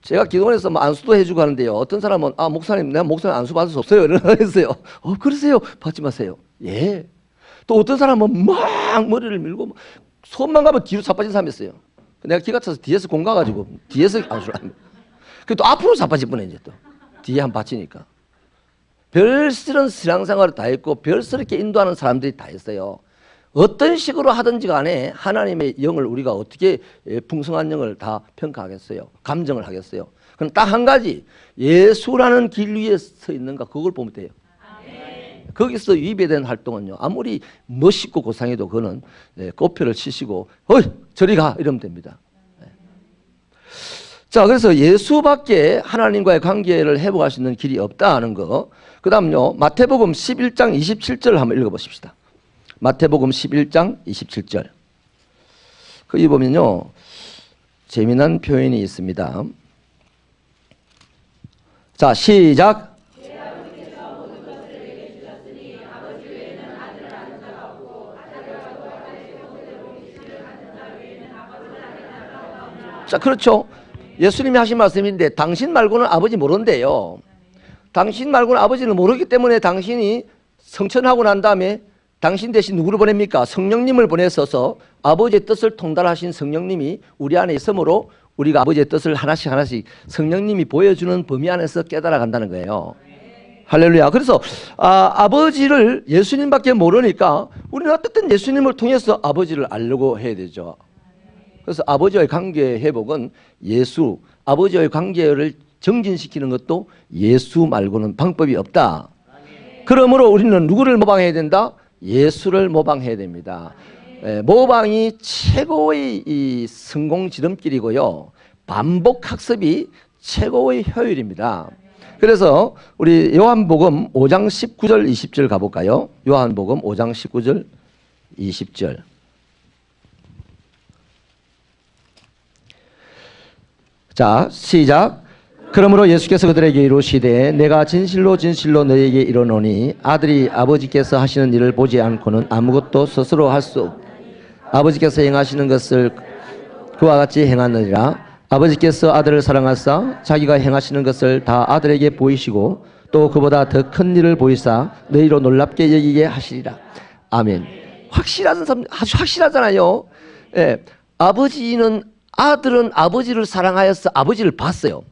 제가 기도원에서 뭐 안수도 해주고 하는데요, 어떤 사람은 목사님 내가 목사님 안수 받을 수 없어요 이러면서요. 그러세요? 받지 마세요. 예. 또 어떤 사람은 막 머리를 밀고 손만 가면 뒤로 자빠진 사람이 있어요. 내가 기가 차서 뒤에서 공 가가지고 뒤에서 안수를 합니다. 또 앞으로 자빠질 뻔해 이제 또 뒤에 한 받치니까. 별스런 신앙생활을 다 했고 별스럽게 인도하는 사람들이 다 있어요. 어떤 식으로 하든지 간에 하나님의 영을 우리가 어떻게 풍성한 영을 다 평가하겠어요? 감정을 하겠어요? 그럼 딱 한 가지, 예수라는 길 위에 서 있는가, 그걸 보면 돼요. 거기서 위배된 활동은요, 아무리 멋있고 고상해도 그거는 꽃표를 치시고 저리 가 이러면 됩니다. 자, 그래서 예수밖에 하나님과의 관계를 회복할 수 있는 길이 없다는 거. 그 다음요, 마태복음 11장 27절 한번 읽어보십시다. 마태복음 11장 27절. 거기 보면요, 재미난 표현이 있습니다. 자, 시작. 자, 그렇죠. 예수님이 하신 말씀인데 당신 말고는 아버지 모른대요. 당신 말고는 아버지를 모르기 때문에 당신이 성천하고 난 다음에 당신 대신 누구를 보냅니까? 성령님을 보내셔서 아버지의 뜻을 통달하신 성령님이 우리 안에 있으므로 우리가 아버지의 뜻을 하나씩 하나씩 성령님이 보여주는 범위 안에서 깨달아 간다는 거예요. 할렐루야. 그래서 아버지를 예수님밖에 모르니까 우리는 어쨌든 예수님을 통해서 아버지를 알려고 해야 되죠. 그래서 아버지와의 관계 회복은 예수, 아버지와의 관계를 정진시키는 것도 예수 말고는 방법이 없다. 그러므로 우리는 누구를 모방해야 된다? 예수를 모방해야 됩니다. 모방이 최고의 이 성공 지름길이고요, 반복 학습이 최고의 효율입니다. 그래서 우리 요한복음 5장 19절 20절 가볼까요? 요한복음 5장 19절 20절. 자, 시작. 그러므로 예수께서 그들에게 이르시되 내가 진실로 진실로 너희에게 이르노니 아들이 아버지께서 하시는 일을 보지 않고는 아무것도 스스로 할 수 없. 아버지께서 행하시는 것을 그와 같이 행하느니라. 아버지께서 아들을 사랑하사 자기가 행하시는 것을 다 아들에게 보이시고 또 그보다 더 큰 일을 보이사 너희로 놀랍게 여기게 하시리라. 아멘. 확실한 삶, 아주 확실하잖아요. 예, 아들은 아버지를 사랑하여서 아버지를 봤어요.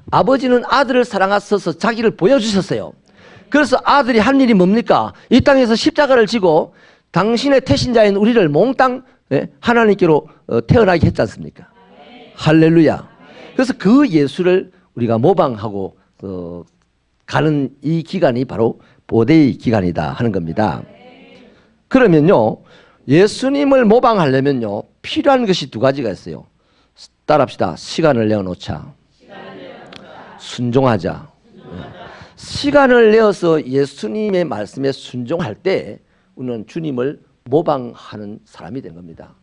아버지는 아들을 사랑하셔서 자기를 보여주셨어요. 그래서 아들이 한 일이 뭡니까? 이 땅에서 십자가를 지고 당신의 태신자인 우리를 몽땅 하나님께로 태어나게 했지 않습니까? 할렐루야. 그래서 그 예수를 우리가 모방하고 가는 이 기간이 바로 보대의 기간이다 하는 겁니다. 그러면요, 예수님을 모방하려면요 필요한 것이 두 가지가 있어요. 따라합시다. 시간을 내어놓자. 순종하자. 시간을 내어서 예수님의 말씀에 순종할 때 우리는 주님을 모방하는 사람이 된 겁니다.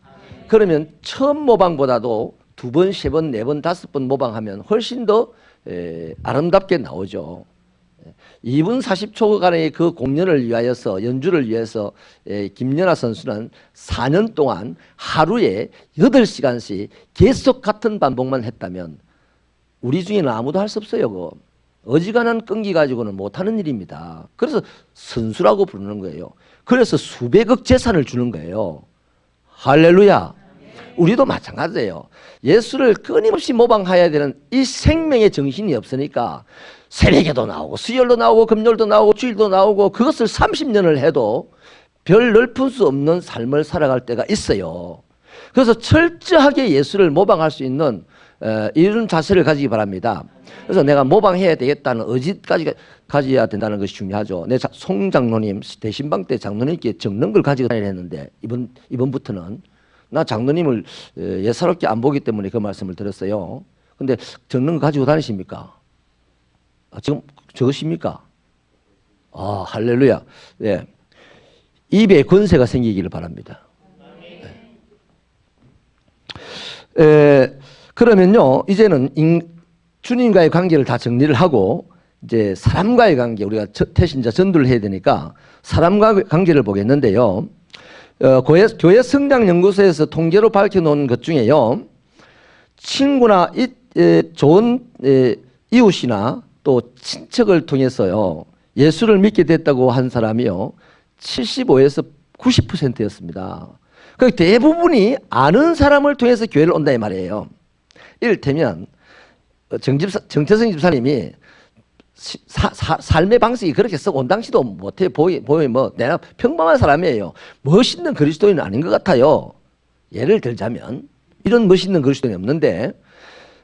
그러면 처음 모방보다도 두 번, 세 번, 네 번, 다섯 번 모방하면 훨씬 더 아름답게 나오죠. 2분 40초간의 그 공연을 위하여서, 연주를 위해서 김연아 선수는 4년 동안 하루에 8시간씩 계속 같은 반복만 했다면 우리 중에는 아무도 할 수 없어요. 그거. 어지간한 끈기 가지고는 못하는 일입니다. 그래서 선수라고 부르는 거예요. 그래서 수백억 재산을 주는 거예요. 할렐루야. 우리도 마찬가지예요. 예수를 끊임없이 모방해야 되는 이 생명의 정신이 없으니까 새벽에도 나오고 수요일도 나오고 금요일도 나오고 주일도 나오고 그것을 30년을 해도 별 넓은 수 없는 삶을 살아갈 때가 있어요. 그래서 철저하게 예수를 모방할 수 있는 이런 자세를 가지기 바랍니다. 그래서 내가 모방해야 되겠다는 의지까지 가져야 된다는 것이 중요하죠. 내 송 장로님 대신방 때 장로님께 적는 걸 가지고 다니려 했는데 이번부터는 나 장로님을 예사롭게 안 보기 때문에 그 말씀을 드렸어요. 근데 적는 거 가지고 다니십니까? 지금 적으십니까? 아, 할렐루야. 네. 입에 권세가 생기기를 바랍니다. 네. 그러면요, 이제는 주님과의 관계를 다 정리를 하고 이제 사람과의 관계, 우리가 태신자 전도를 해야 되니까 사람과의 관계를 보겠는데요. 교회 성장연구소에서 통계로 밝혀놓은 것 중에요, 친구나 좋은 이웃이나 또 친척을 통해서요 예수를 믿게 됐다고 한 사람이요 75에서 90%였습니다. 그 대부분이 아는 사람을 통해서 교회를 온다 이 말이에요. 이를테면 정태성 집사님이 삶의 방식이 그렇게 썩 온당치도 못해 보이면 뭐 내가 평범한 사람이에요. 멋있는 그리스도인은 아닌 것 같아요. 예를 들자면 이런 멋있는 그리스도인이 없는데,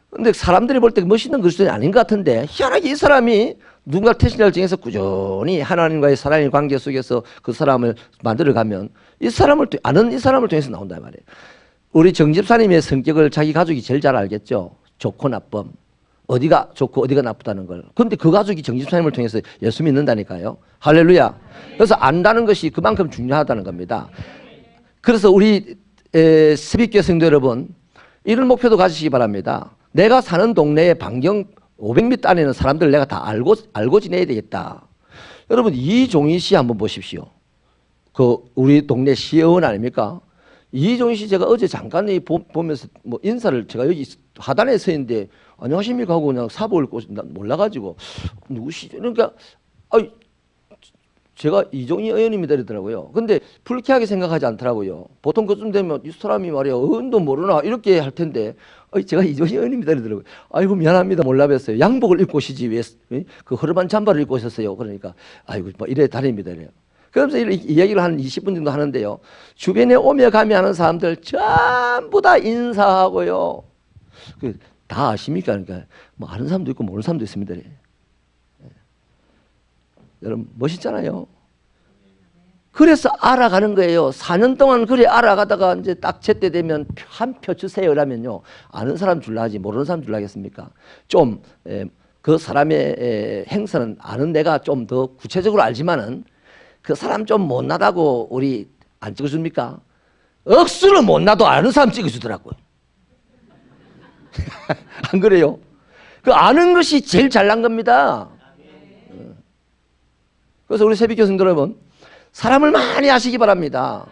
근데 사람들이 볼 때 멋있는 그리스도인이 아닌 것 같은데 희한하게 이 사람이 누군가 태신자를 통해서 꾸준히 하나님과의 사랑의 관계 속에서 그 사람을 만들어가면 이 사람을 아는 이 사람을 통해서 나온다 말이에요. 우리 정 집사님의 성격을 자기 가족이 제일 잘 알겠죠. 좋고 나쁨, 어디가 좋고 어디가 나쁘다는 걸. 그런데 그 가족이 정 집사님을 통해서 예수 믿는다니까요. 할렐루야. 그래서 안다는 것이 그만큼 중요하다는 겁니다. 그래서 우리 새벽교회 성도 여러분, 이런 목표도 가지시기 바랍니다. 내가 사는 동네의 반경 500m 안에는 사람들을 내가 다 알고 지내야 되겠다. 여러분, 이종희 씨 한번 보십시오. 그 우리 동네 시의원 아닙니까? 이종희 씨 제가 어제 잠깐 보면서 뭐 인사를, 제가 여기 하단에 서 있는데 안녕하십니까 하고 그냥 사복을 입고 몰라가지고 누구시죠? 그러니까 제가 이종희 의원님이다 이러더라고요. 근데 불쾌하게 생각하지 않더라고요. 보통 그쯤 되면 이 사람이 말이야 의원도 모르나 이렇게 할 텐데 제가 이종희 의원님이다 이러더라고요. 아이고 미안합니다, 몰라 뵀어요. 양복을 입고 오시지 왜 그 허름한 잠바를 입고 오셨어요. 그러니까 아이고 뭐 이래 다닙니다 이래요. 그러면서 이야기를 한 20분 정도 하는데요, 주변에 오며 가며 하는 사람들 전부 다 인사하고요. 다 아십니까? 그러니까 뭐 아는 사람도 있고 모르는 사람도 있습니다. 여러분 멋있잖아요. 그래서 알아가는 거예요. 4년 동안 그래 알아가다가 이제 딱 제때 되면 한 표 주세요 라면요, 아는 사람 줄라 하지 모르는 사람 줄라 하겠습니까? 좀 그 사람의 행사는 아는 내가 좀 더 구체적으로 알지만은 그 사람 좀 못나다고 우리 안 찍어줍니까? 억수로 못나도 아는 사람 찍어주더라고요. 안 그래요? 그 아는 것이 제일 잘난 겁니다. 그래서 우리 새벽 교수님들 여러분, 사람을 많이 아시기 바랍니다.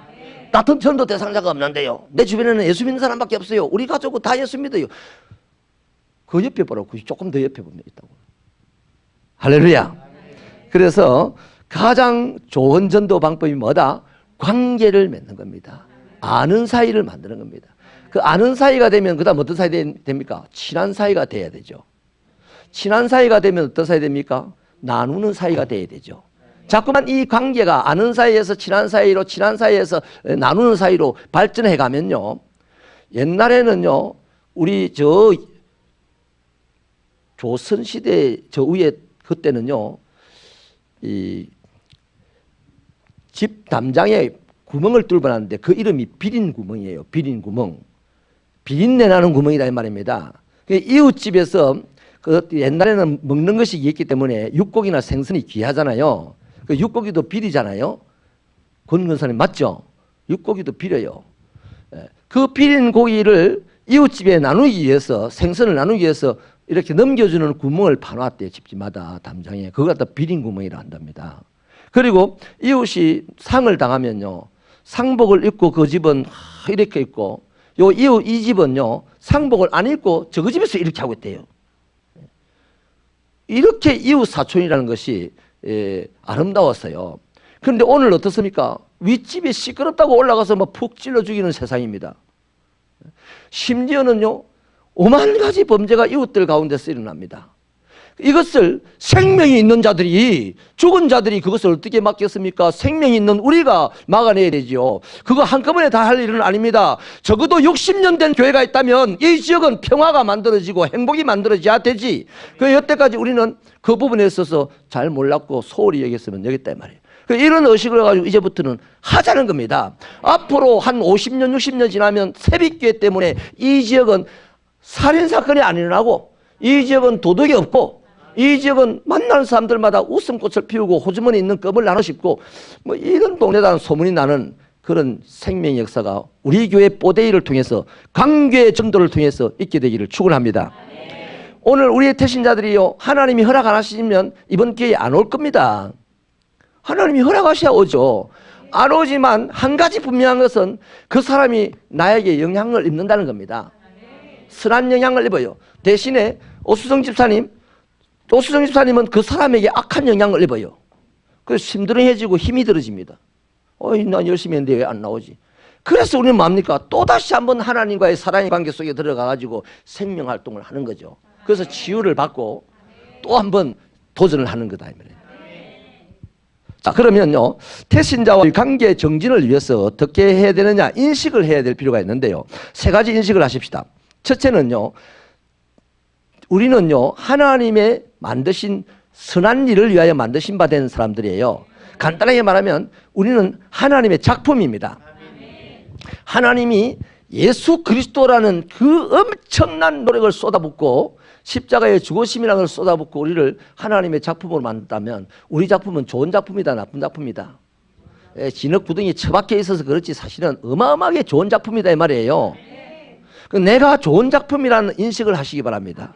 나 전도 대상자가 없는데요. 내 주변에는 예수 믿는 사람밖에 없어요. 우리 가족은 다 예수 믿어요. 그 옆에 보라고. 조금 더 옆에 보면 있다고. 할렐루야. 그래서 가장 좋은 전도 방법이 뭐다? 관계를 맺는 겁니다. 아는 사이를 만드는 겁니다. 그 아는 사이가 되면 그 다음 어떤 사이 됩니까? 친한 사이가 돼야 되죠. 친한 사이가 되면 어떤 사이 됩니까? 나누는 사이가 돼야 되죠. 자꾸만 이 관계가 아는 사이에서 친한 사이로, 친한 사이에서 나누는 사이로 발전해 가면요, 옛날에는요, 우리 조선시대 저 위에 그때는요, 이 집 담장에 구멍을 뚫어놨는데 그 이름이 비린구멍이에요. 비린구멍. 비린내 나는 구멍이다 이 말입니다. 이웃집에서 그 옛날에는 먹는 것이 있기 때문에 육고기나 생선이 귀하잖아요. 그 육고기도 비리잖아요. 권근사님 맞죠? 육고기도 비려요. 그 비린 고기를 이웃집에 나누기 위해서, 생선을 나누기 위해서 이렇게 넘겨주는 구멍을 파놨대요. 집집마다 담장에. 그걸 갖다 비린 구멍이라 한답니다. 그리고 이웃이 상을 당하면요, 상복을 입고 그 집은 이렇게 입고, 이웃 이 집은요, 상복을 안 입고 저 집에서 이렇게 하고 있대요. 이렇게 이웃 사촌이라는 것이 아름다웠어요. 그런데 오늘 어떻습니까? 윗집이 시끄럽다고 올라가서 막 푹 찔러 죽이는 세상입니다. 심지어는요, 오만 가지 범죄가 이웃들 가운데서 일어납니다. 이것을 생명이 있는 자들이, 죽은 자들이 그것을 어떻게 막겠습니까? 생명이 있는 우리가 막아내야 되지요. 그거 한꺼번에 다 할 일은 아닙니다. 적어도 60년 된 교회가 있다면 이 지역은 평화가 만들어지고 행복이 만들어져야 되지. 그 여태까지 우리는 그 부분에 있어서 잘 몰랐고 소홀히 여겼으면 여겼단 말이에요. 이런 의식을 가지고 이제부터는 하자는 겁니다. 앞으로 한 50년, 60년 지나면 새벽교회 때문에 이 지역은 살인사건이 안 일어나고, 이 지역은 도덕이 없고, 이 지역은 만나는 사람들마다 웃음꽃을 피우고 호주머니 있는 껌을 나눠 씹고, 뭐 이런 동네다는 소문이 나는 그런 생명 역사가 우리 교회 뽀데이를 통해서, 강교의 전도를 통해서 있게 되기를 축원합니다. 오늘 우리의 태신자들이요, 하나님이 허락 안 하시면 이번 기회에 안 올 겁니다. 하나님이 허락하셔야 오죠. 안 오지만 한 가지 분명한 것은 그 사람이 나에게 영향을 입는다는 겁니다. 선한 영향을 입어요. 대신에 오수정 집사님은 그 사람에게 악한 영향을 입어요. 그래서 심드렁해지고 힘이 들어집니다. 난 열심히 했는데 왜 안 나오지? 그래서 우리는 뭡니까? 또다시 한번 하나님과의 사랑의 관계 속에 들어가가지고 생명활동을 하는 거죠. 그래서 치유를 받고 또 한번 도전을 하는 거다. 자, 그러면요, 태신자와의 관계 정진을 위해서 어떻게 해야 되느냐, 인식을 해야 될 필요가 있는데요. 세 가지 인식을 하십시다. 첫째는요, 우리는요, 하나님의 만드신 선한 일을 위하여 만드신 바 된 사람들이에요. 간단하게 말하면 우리는 하나님의 작품입니다. 하나님이 예수 그리스도라는 그 엄청난 노력을 쏟아붓고 십자가의 죽으심이라는 걸 쏟아붓고 우리를 하나님의 작품으로 만든다면 우리 작품은 좋은 작품이다, 나쁜 작품이다. 진흙구덩이 처박혀 있어서 그렇지 사실은 어마어마하게 좋은 작품이다 이 말이에요. 내가 좋은 작품이라는 인식을 하시기 바랍니다.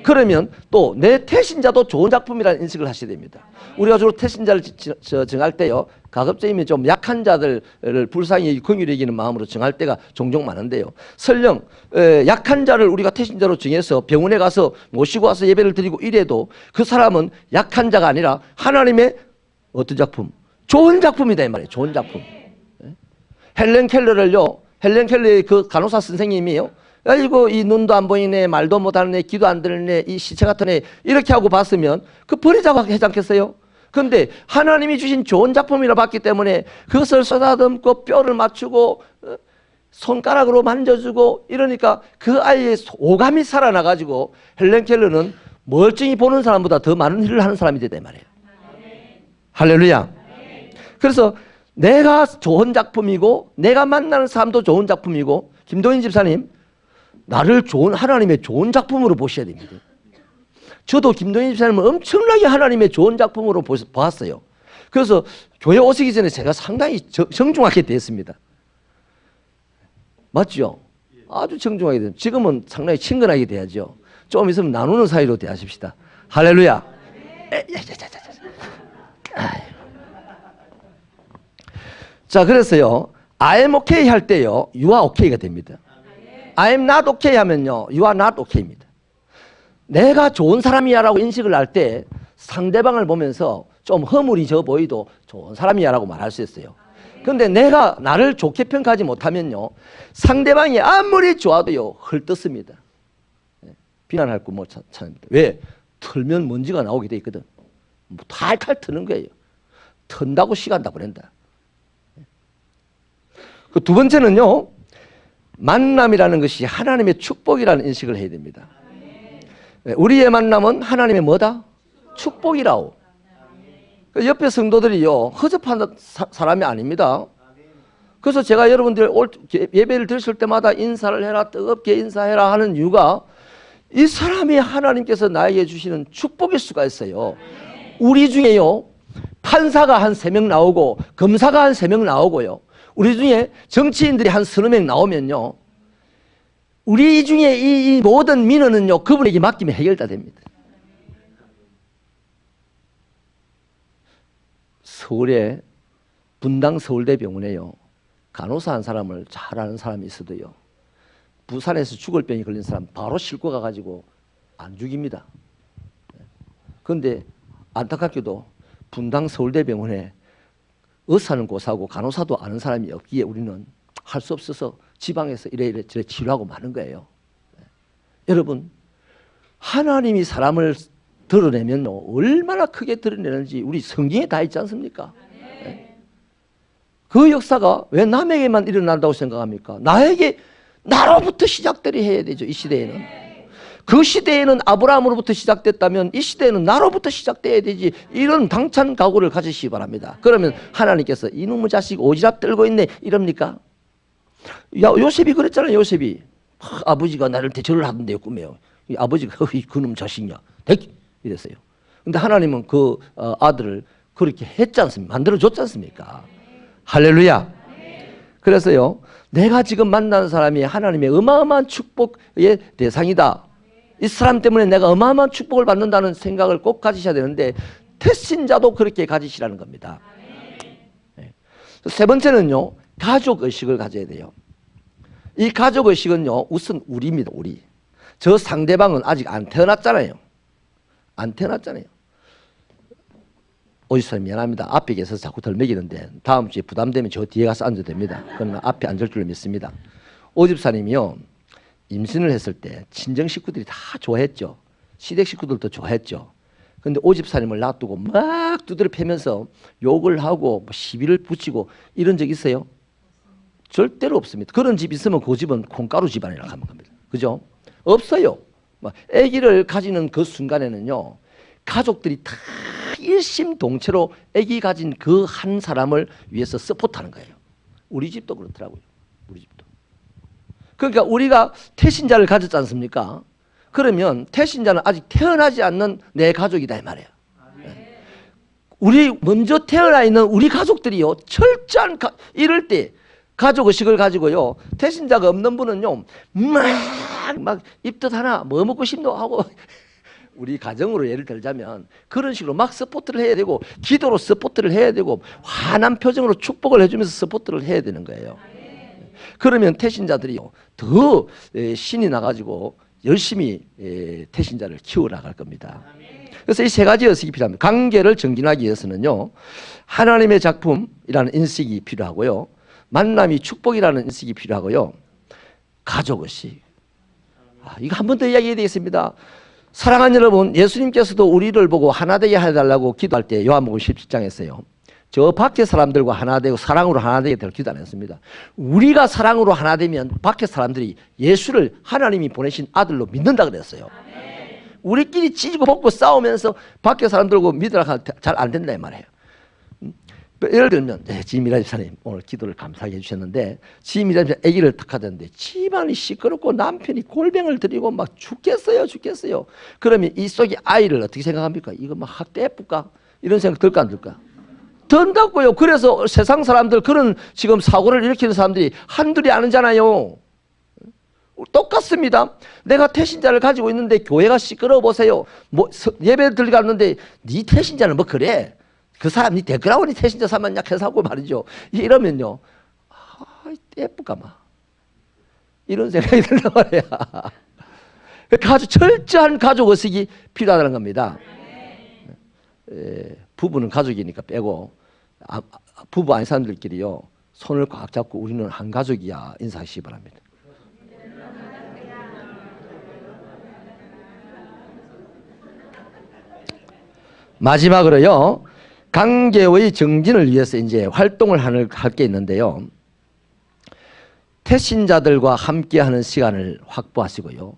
그러면 또 내 태신자도 좋은 작품이라는 인식을 하셔야 됩니다. 우리가 주로 태신자를 정할 때요, 가급적이면 좀 약한 자들을 불쌍히 긍휼히 여기는 마음으로 정할 때가 종종 많은데요, 설령 약한 자를 우리가 태신자로 정해서 병원에 가서 모시고 와서 예배를 드리고 이래도 그 사람은 약한 자가 아니라 하나님의 어떤 작품? 좋은 작품이다 이 말이에요. 좋은 작품. 헬렌 켈러의 그 간호사 선생님이요, 아이고 이 눈도 안 보이네, 말도 못하는 애, 귀도 안 들리는 애, 이 시체 같은 애, 이렇게 하고 봤으면 그 버리자고 하지 않겠어요? 그런데 하나님이 주신 좋은 작품이라 봤기 때문에 그것을 쏟아듬고 뼈를 맞추고 손가락으로 만져주고 이러니까 그 아이의 오감이 살아나가지고 헬렌 켈러는 멀쩡히 보는 사람보다 더 많은 일을 하는 사람이 되단 말이에요. 할렐루야. 그래서 내가 좋은 작품이고 내가 만나는 사람도 좋은 작품이고, 김도인 집사님 나를 하나님의 좋은 작품으로 보셔야 됩니다. 저도 김동인 집사님을 엄청나게 하나님의 좋은 작품으로 보았어요. 그래서 교회 오시기 전에 제가 상당히 정중하게 됐습니다. 맞죠? 아주 정중하게 돼요. 지금은 상당히 친근하게 돼야죠. 좀 있으면 나누는 사이로 대하십시다. 할렐루야. 자, 그래서요, I'm okay 할 때요, you are okay가 됩니다. I'm not okay 하면요, you are not okay입니다. 내가 좋은 사람이야 라고 인식을 할 때 상대방을 보면서 좀 허물이 져 보이도 좋은 사람이야 라고 말할 수 있어요. 근데 내가 나를 좋게 평가하지 못하면요, 상대방이 아무리 좋아도요, 헐뜯습니다. 비난할 거 못 찾습니다. 왜? 털면 먼지가 나오게 돼 있거든. 뭐 탈탈 트는 거예요. 턴다고 시간 다 보낸다. 그 두 번째는요, 만남이라는 것이 하나님의 축복이라는 인식을 해야 됩니다. 우리의 만남은 하나님의 뭐다? 축복이라고. 옆에 성도들이요, 허접한 사람이 아닙니다. 그래서 제가 여러분들 예배를 드실 때마다 인사를 해라, 뜨겁게 인사해라 하는 이유가 이 사람이 하나님께서 나에게 주시는 축복일 수가 있어요. 우리 중에요, 판사가 한 3명 나오고 검사가 한 3명 나오고요, 우리 중에 정치인들이 한 서너 명 나오면요, 우리 중에 이 모든 민원은요, 그분에게 맡기면 해결다 됩니다. 서울에 분당 서울대병원에요, 간호사 한 사람을 잘 아는 사람이 있어도요, 부산에서 죽을 병이 걸린 사람 바로 싣고 가가지고 안 죽입니다. 그런데 안타깝게도 분당 서울대병원에 의사는 고사하고 간호사도 아는 사람이 없기에 우리는 할 수 없어서 지방에서 이래 치료하고 마는 거예요. 여러분, 하나님이 사람을 드러내면 얼마나 크게 드러내는지 우리 성경에 다 있지 않습니까? 그 역사가 왜 남에게만 일어난다고 생각합니까? 나로부터 시작들이 해야 되죠. 이 시대에는. 그 시대에는 아브라함으로부터 시작됐다면 이 시대에는 나로부터 시작돼야 되지. 이런 당찬 각오를 가지시기 바랍니다. 그러면 하나님께서 이놈의 자식 오지랖 떨고 있네 이럽니까? 요셉이 그랬잖아요. 요셉이 아버지가 나를 대처를 하던데요, 꿈에요. 아버지가 그놈 자식이냐 이랬어요. 근데 하나님은 그 아들을 그렇게 했지 않습니까? 만들어줬지 않습니까? 할렐루야. 그래서요, 내가 지금 만나는 사람이 하나님의 어마어마한 축복의 대상이다, 이 사람 때문에 내가 어마어마한 축복을 받는다는 생각을 꼭 가지셔야 되는데, 태신자도 그렇게 가지시라는 겁니다. 세 번째는요, 가족의식을 가져야 돼요. 이 가족의식은요, 우선 우리입니다. 우리. 저 상대방은 아직 안 태어났잖아요. 안 태어났잖아요. 오집사님 미안합니다. 앞에 계셔서 자꾸 덜 먹이는데 다음 주에 부담되면 저 뒤에 가서 앉아도 됩니다. 그러나 앞에 앉을 줄 믿습니다. 오집사님이요, 임신을 했을 때 친정 식구들이 다 좋아했죠. 시댁 식구들도 좋아했죠. 그런데 오집사님을 놔두고 막 두드려 패면서 욕을 하고 시비를 붙이고 이런 적 있어요? 절대로 없습니다. 그런 집 있으면 그 집은 콩가루 집안이라고 하는 겁니다. 그죠? 없어요. 아기를 가지는 그 순간에는요, 가족들이 다 일심동체로 아기 가진 그 한 사람을 위해서 서포트하는 거예요. 우리 집도 그렇더라고요. 우리 집도. 그러니까 우리가 태신자를 가졌지 않습니까? 그러면 태신자는 아직 태어나지 않는 내 가족이다 이 말이에요. 우리 먼저 태어나 있는 우리 가족들이요, 철저한 이럴 때 가족의식을 가지고요, 태신자가 없는 분은요, 막 입덧 하나 뭐 먹고 싶노 하고 우리 가정으로 예를 들자면 그런 식으로 막 서포트를 해야 되고, 기도로 서포트를 해야 되고, 환한 표정으로 축복을 해주면서 서포트를 해야 되는 거예요. 그러면 태신자들이요, 더 신이 나가지고 열심히 태신자를 키워나갈 겁니다. 그래서 이 세 가지 의식이 필요합니다. 관계를 정진하기 위해서는요, 하나님의 작품이라는 인식이 필요하고요, 만남이 축복이라는 인식이 필요하고요, 가족의식. 이거 한 번 더 이야기해야 되겠습니다. 사랑하는 여러분, 예수님께서도 우리를 보고 하나 되게 해달라고 기도할 때 요한복음 17장에서요, 저 밖에 사람들과 하나 되고 사랑으로 하나 되게 될 기도 안 했습니다. 우리가 사랑으로 하나 되면 밖에 사람들이 예수를 하나님이 보내신 아들로 믿는다 그랬어요. 우리끼리 찢고 볶고 싸우면서 밖에 사람들과 믿으라 잘 안 된다 이 말이에요. 예를 들면 지미라 집사님 오늘 기도를 감사하게 해주셨는데, 지미라 집사님 아기를 탁 하던데 집안이 시끄럽고 남편이 골병을 들이고 막 죽겠어요. 그러면 이 속에 아이를 어떻게 생각합니까? 이거 막 학대해볼까? 이런 생각 들까 안 들까? 든다고요. 그래서 세상 사람들, 그런 지금 사고를 일으키는 사람들이 한둘이 아니잖아요. 똑같습니다. 내가 태신자를 가지고 있는데 교회가 시끄러워 보세요. 뭐 예배 들어갔는데 네 태신자는 뭐 그래? 그 사람 네 대꾸라고 네 태신자 사만 약해서 하고 말이죠. 이러면요. 예쁘까마. 이런 생각이 든단 말이야. 아주 철저한 가족 의식이 필요하다는 겁니다. 부부는 가족이니까 빼고 부부 아닌 사람들끼리요. 손을 꽉 잡고 우리는 한 가족이야 인사하시기 바랍니다. 마지막으로요. 관계의 정진을 위해서 이제 활동을 할 게 있는데요. 태신자들과 함께하는 시간을 확보하시고요.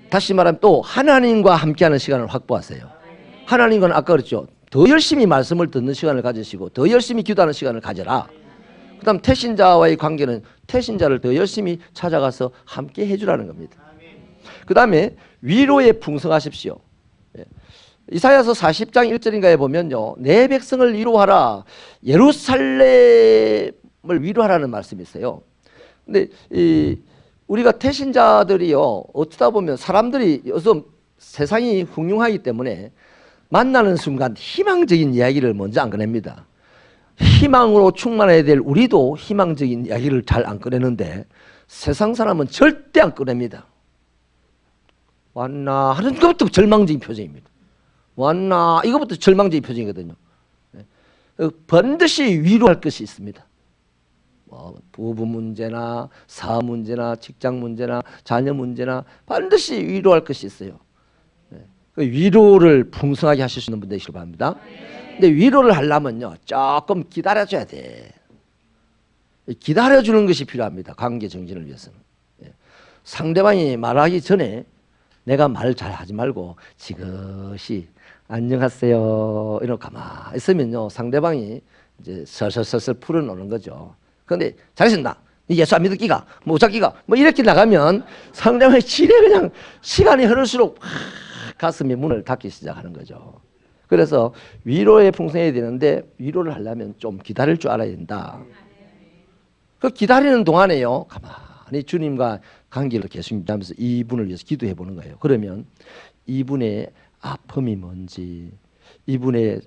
다시 말하면 또 하나님과 함께하는 시간을 확보하세요. 하나님과는 아까 그랬죠. 더 열심히 말씀을 듣는 시간을 가지시고 더 열심히 기도하는 시간을 가져라. 그 다음 태신자와의 관계는 태신자를 더 열심히 찾아가서 함께 해주라는 겁니다. 그 다음에 위로에 풍성하십시오. 이사야서 40장 1절인가에 보면요. 내 백성을 위로하라. 예루살렘을 위로하라는 말씀이 있어요. 근데 우리가 태신자들이요. 어쩌다 보면 사람들이 요즘 세상이 흉흉하기 때문에 만나는 순간 희망적인 이야기를 먼저 안 꺼냅니다. 희망으로 충만해야 될 우리도 희망적인 이야기를 잘 안 꺼내는데 세상 사람은 절대 안 꺼냅니다. 왔나 하는 것부터 절망적인 표정입니다. 왔나 이것부터 절망적인 표정이거든요. 반드시 위로할 것이 있습니다. 부부 문제나 사업 문제나 직장 문제나 자녀 문제나 반드시 위로할 것이 있어요. 그 위로를 풍성하게 하실 수 있는 분 되시길 바랍니다. 근데 위로를 하려면요 조금 기다려줘야 돼. 기다려주는 것이 필요합니다. 관계 정진을 위해서는. 상대방이 말하기 전에 내가 말을 잘 하지 말고 지그시 안녕하세요 이러고 가만히 있으면요 상대방이 이제 설설설설 풀어놓는 거죠. 그런데 잘했습니다. 예수 안 믿을 끼가 뭐 자기가 뭐 이렇게 나가면 상대방이 지레 그냥 시간이 흐를수록 가슴이 문을 닫기 시작하는 거죠. 그래서 위로에 풍성해야 되는데 위로를 하려면 좀 기다릴 줄 알아야 된다. 그 기다리는 동안에요 가만히 주님과 관계를 계속 유지하면서 이분을 위해서 기도해 보는 거예요. 그러면 이분의 아픔이 뭔지 이분의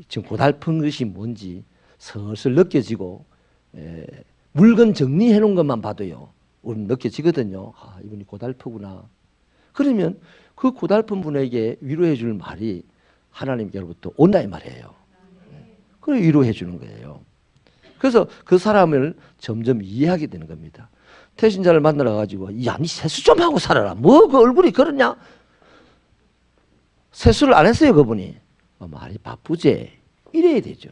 지금 고달픈 것이 뭔지 슬슬 느껴지고 물건 정리해 놓은 것만 봐도요 우리는 느껴지거든요. 아, 이분이 고달프구나. 그러면 그 고달픈 분에게 위로해 줄 말이 하나님께로부터 온다 이 말이에요. 그래 위로해 주는 거예요. 그래서 그 사람을 점점 이해하게 되는 겁니다. 태신자를 만나러 가지고 야, 니 세수 좀 하고 살아라. 뭐 그 얼굴이 그러냐? 세수를 안 했어요 그분이. 말이 바쁘지. 이래야 되죠.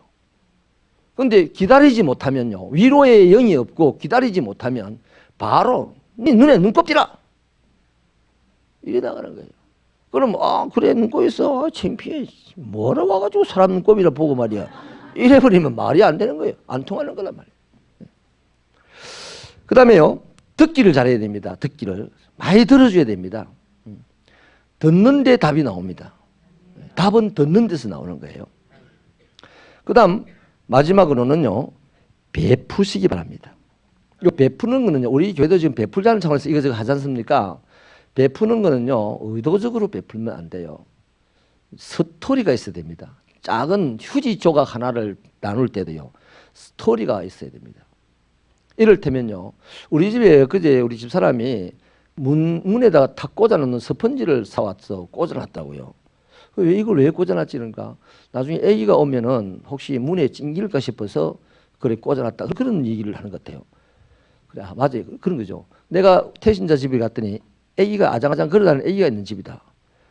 그런데 기다리지 못하면요. 위로의 영이 없고 기다리지 못하면 바로 네 눈에 눈곱 띄라. 이래 나가는 거예요. 그럼 그래 눈곱 있어. 창피해. 뭐라 와가지고 사람 눈곱이라 보고 말이야. 이래버리면 말이 안 되는 거예요. 안 통하는 거란 말이에요. 그 다음에요. 듣기를 잘해야 됩니다. 듣기를. 많이 들어줘야 됩니다. 듣는 데 답이 나옵니다. 답은 듣는 데서 나오는 거예요. 그 다음 마지막으로는요. 베푸시기 바랍니다. 이 베푸는 거는요. 우리 교회도 지금 베풀자는 차원에서 이거저거 하지 않습니까? 베푸는 거는요. 의도적으로 베풀면 안 돼요. 스토리가 있어야 됩니다. 작은 휴지 조각 하나를 나눌 때도요. 스토리가 있어야 됩니다. 이를테면요. 우리 집에 그제 우리 집 사람이 문에다가 탁 꽂아놓는 스펀지를 사왔어. 꽂아놨다고요. 왜 이걸 왜 꽂아놨지는가? 나중에 아기가 오면은 혹시 문에 찡길까 싶어서 그래 꽂아놨다. 그런 얘기를 하는 것 같아요. 그래, 맞아요. 그런 거죠. 내가 태신자 집에 갔더니 아기가 아장아장 걸어다니는 아기가 있는 집이다.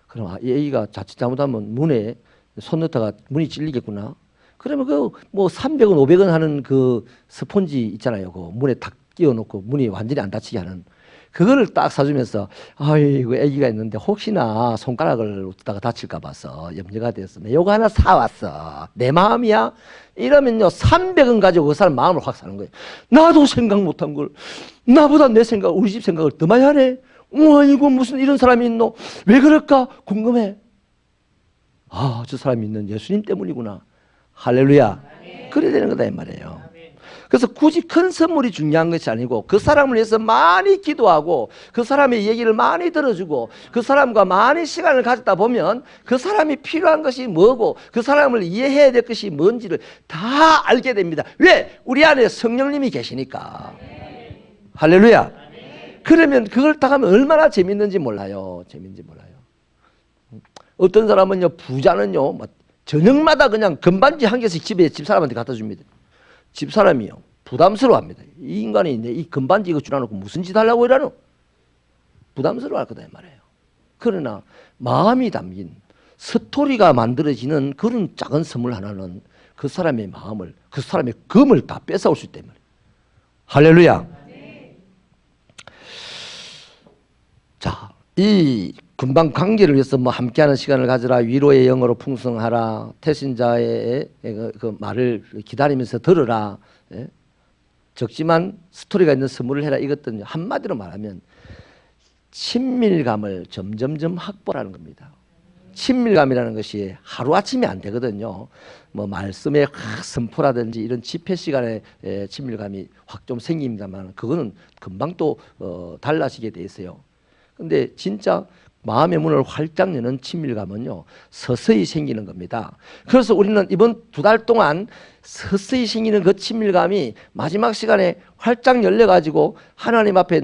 그럼 이 아기가 자칫 잘못하면 문에 손 넣다가 문이 찔리겠구나. 그러면 그 뭐 300원, 500원 하는 그 스펀지 있잖아요. 그 문에 탁 끼워놓고 문이 완전히 안 닫히게 하는 그거를 딱 사주면서 아이고 아기가 있는데 혹시나 손가락을 웃다가 다칠까 봐서 염려가 돼서 내 요거 하나 사왔어. 내 마음이야. 이러면요 300원 가지고 그 사람 마음을 확 사는 거예요. 나도 생각 못한 걸 나보다 내 생각 우리 집 생각을 더 많이 하네. 우와 이거 무슨 이런 사람이 있노. 왜 그럴까 궁금해. 아 저 사람이 있는 예수님 때문이구나. 할렐루야. 그래야 되는 거다 이 말이에요. 그래서 굳이 큰 선물이 중요한 것이 아니고 그 사람을 위해서 많이 기도하고 그 사람의 얘기를 많이 들어주고 그 사람과 많이 시간을 가졌다 보면 그 사람이 필요한 것이 뭐고 그 사람을 이해해야 될 것이 뭔지를 다 알게 됩니다. 왜? 우리 안에 성령님이 계시니까. 할렐루야. 그러면 그걸 딱 하면 얼마나 재밌는지 몰라요. 재밌는지 몰라요. 어떤 사람은요, 부자는요, 저녁마다 그냥 금반지 한 개씩 집에 집사람한테 갖다 줍니다. 집사람이요, 부담스러워합니다. 이 인간이 이 금반지 이거 주라놓고 무슨 짓 하려고 이러노? 부담스러워할 거다 이 말이에요. 그러나 마음이 담긴 스토리가 만들어지는 그런 작은 선물 하나는 그 사람의 마음을, 그 사람의 금을 다 뺏어올 수 있단 말이에요. 할렐루야. 자, 이 금방 관계를 위해서 뭐 함께하는 시간을 가져라, 위로의 영어로 풍성하라, 태신자의 그 말을 기다리면서 들으라, 예? 적지만 스토리가 있는 선물을 해라, 이것들은 한마디로 말하면 친밀감을 점점점 확보하는 겁니다. 친밀감이라는 것이 하루아침에 안 되거든요. 뭐 말씀의 선포라든지 이런 집회 시간에 친밀감이 확 좀 생깁니다만 그거는 금방 또 달라지게 돼 있어요. 근데 진짜 마음의 문을 활짝 여는 친밀감은요, 서서히 생기는 겁니다. 그래서 우리는 이번 2달 동안 서서히 생기는 그 친밀감이 마지막 시간에 활짝 열려가지고 하나님 앞에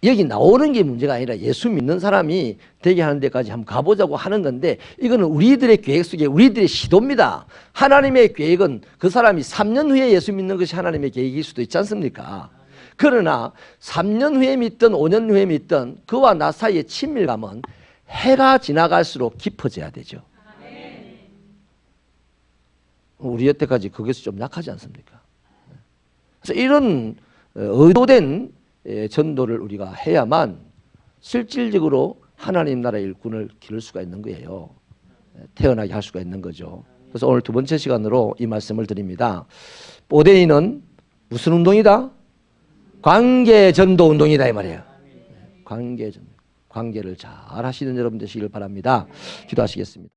여기 나오는 게 문제가 아니라 예수 믿는 사람이 되게 하는 데까지 한번 가보자고 하는 건데, 이거는 우리들의 계획 속에 우리들의 시도입니다. 하나님의 계획은 그 사람이 3년 후에 예수 믿는 것이 하나님의 계획일 수도 있지 않습니까? 그러나 3년 후에 믿든 5년 후에 믿든 그와 나 사이의 친밀감은 해가 지나갈수록 깊어져야 되죠. 우리 여태까지 그것이 좀 약하지 않습니까? 그래서 이런 의도된 전도를 우리가 해야만 실질적으로 하나님 나라의 일꾼을 기를 수가 있는 거예요. 태어나게 할 수가 있는 거죠. 그래서 오늘 2번째 시간으로 이 말씀을 드립니다. 뽀데이는 무슨 운동이다? 관계 전도 운동이다 이 말이에요. 관계 전도, 관계를 잘 하시는 여러분 되시길 바랍니다. 기도하시겠습니다.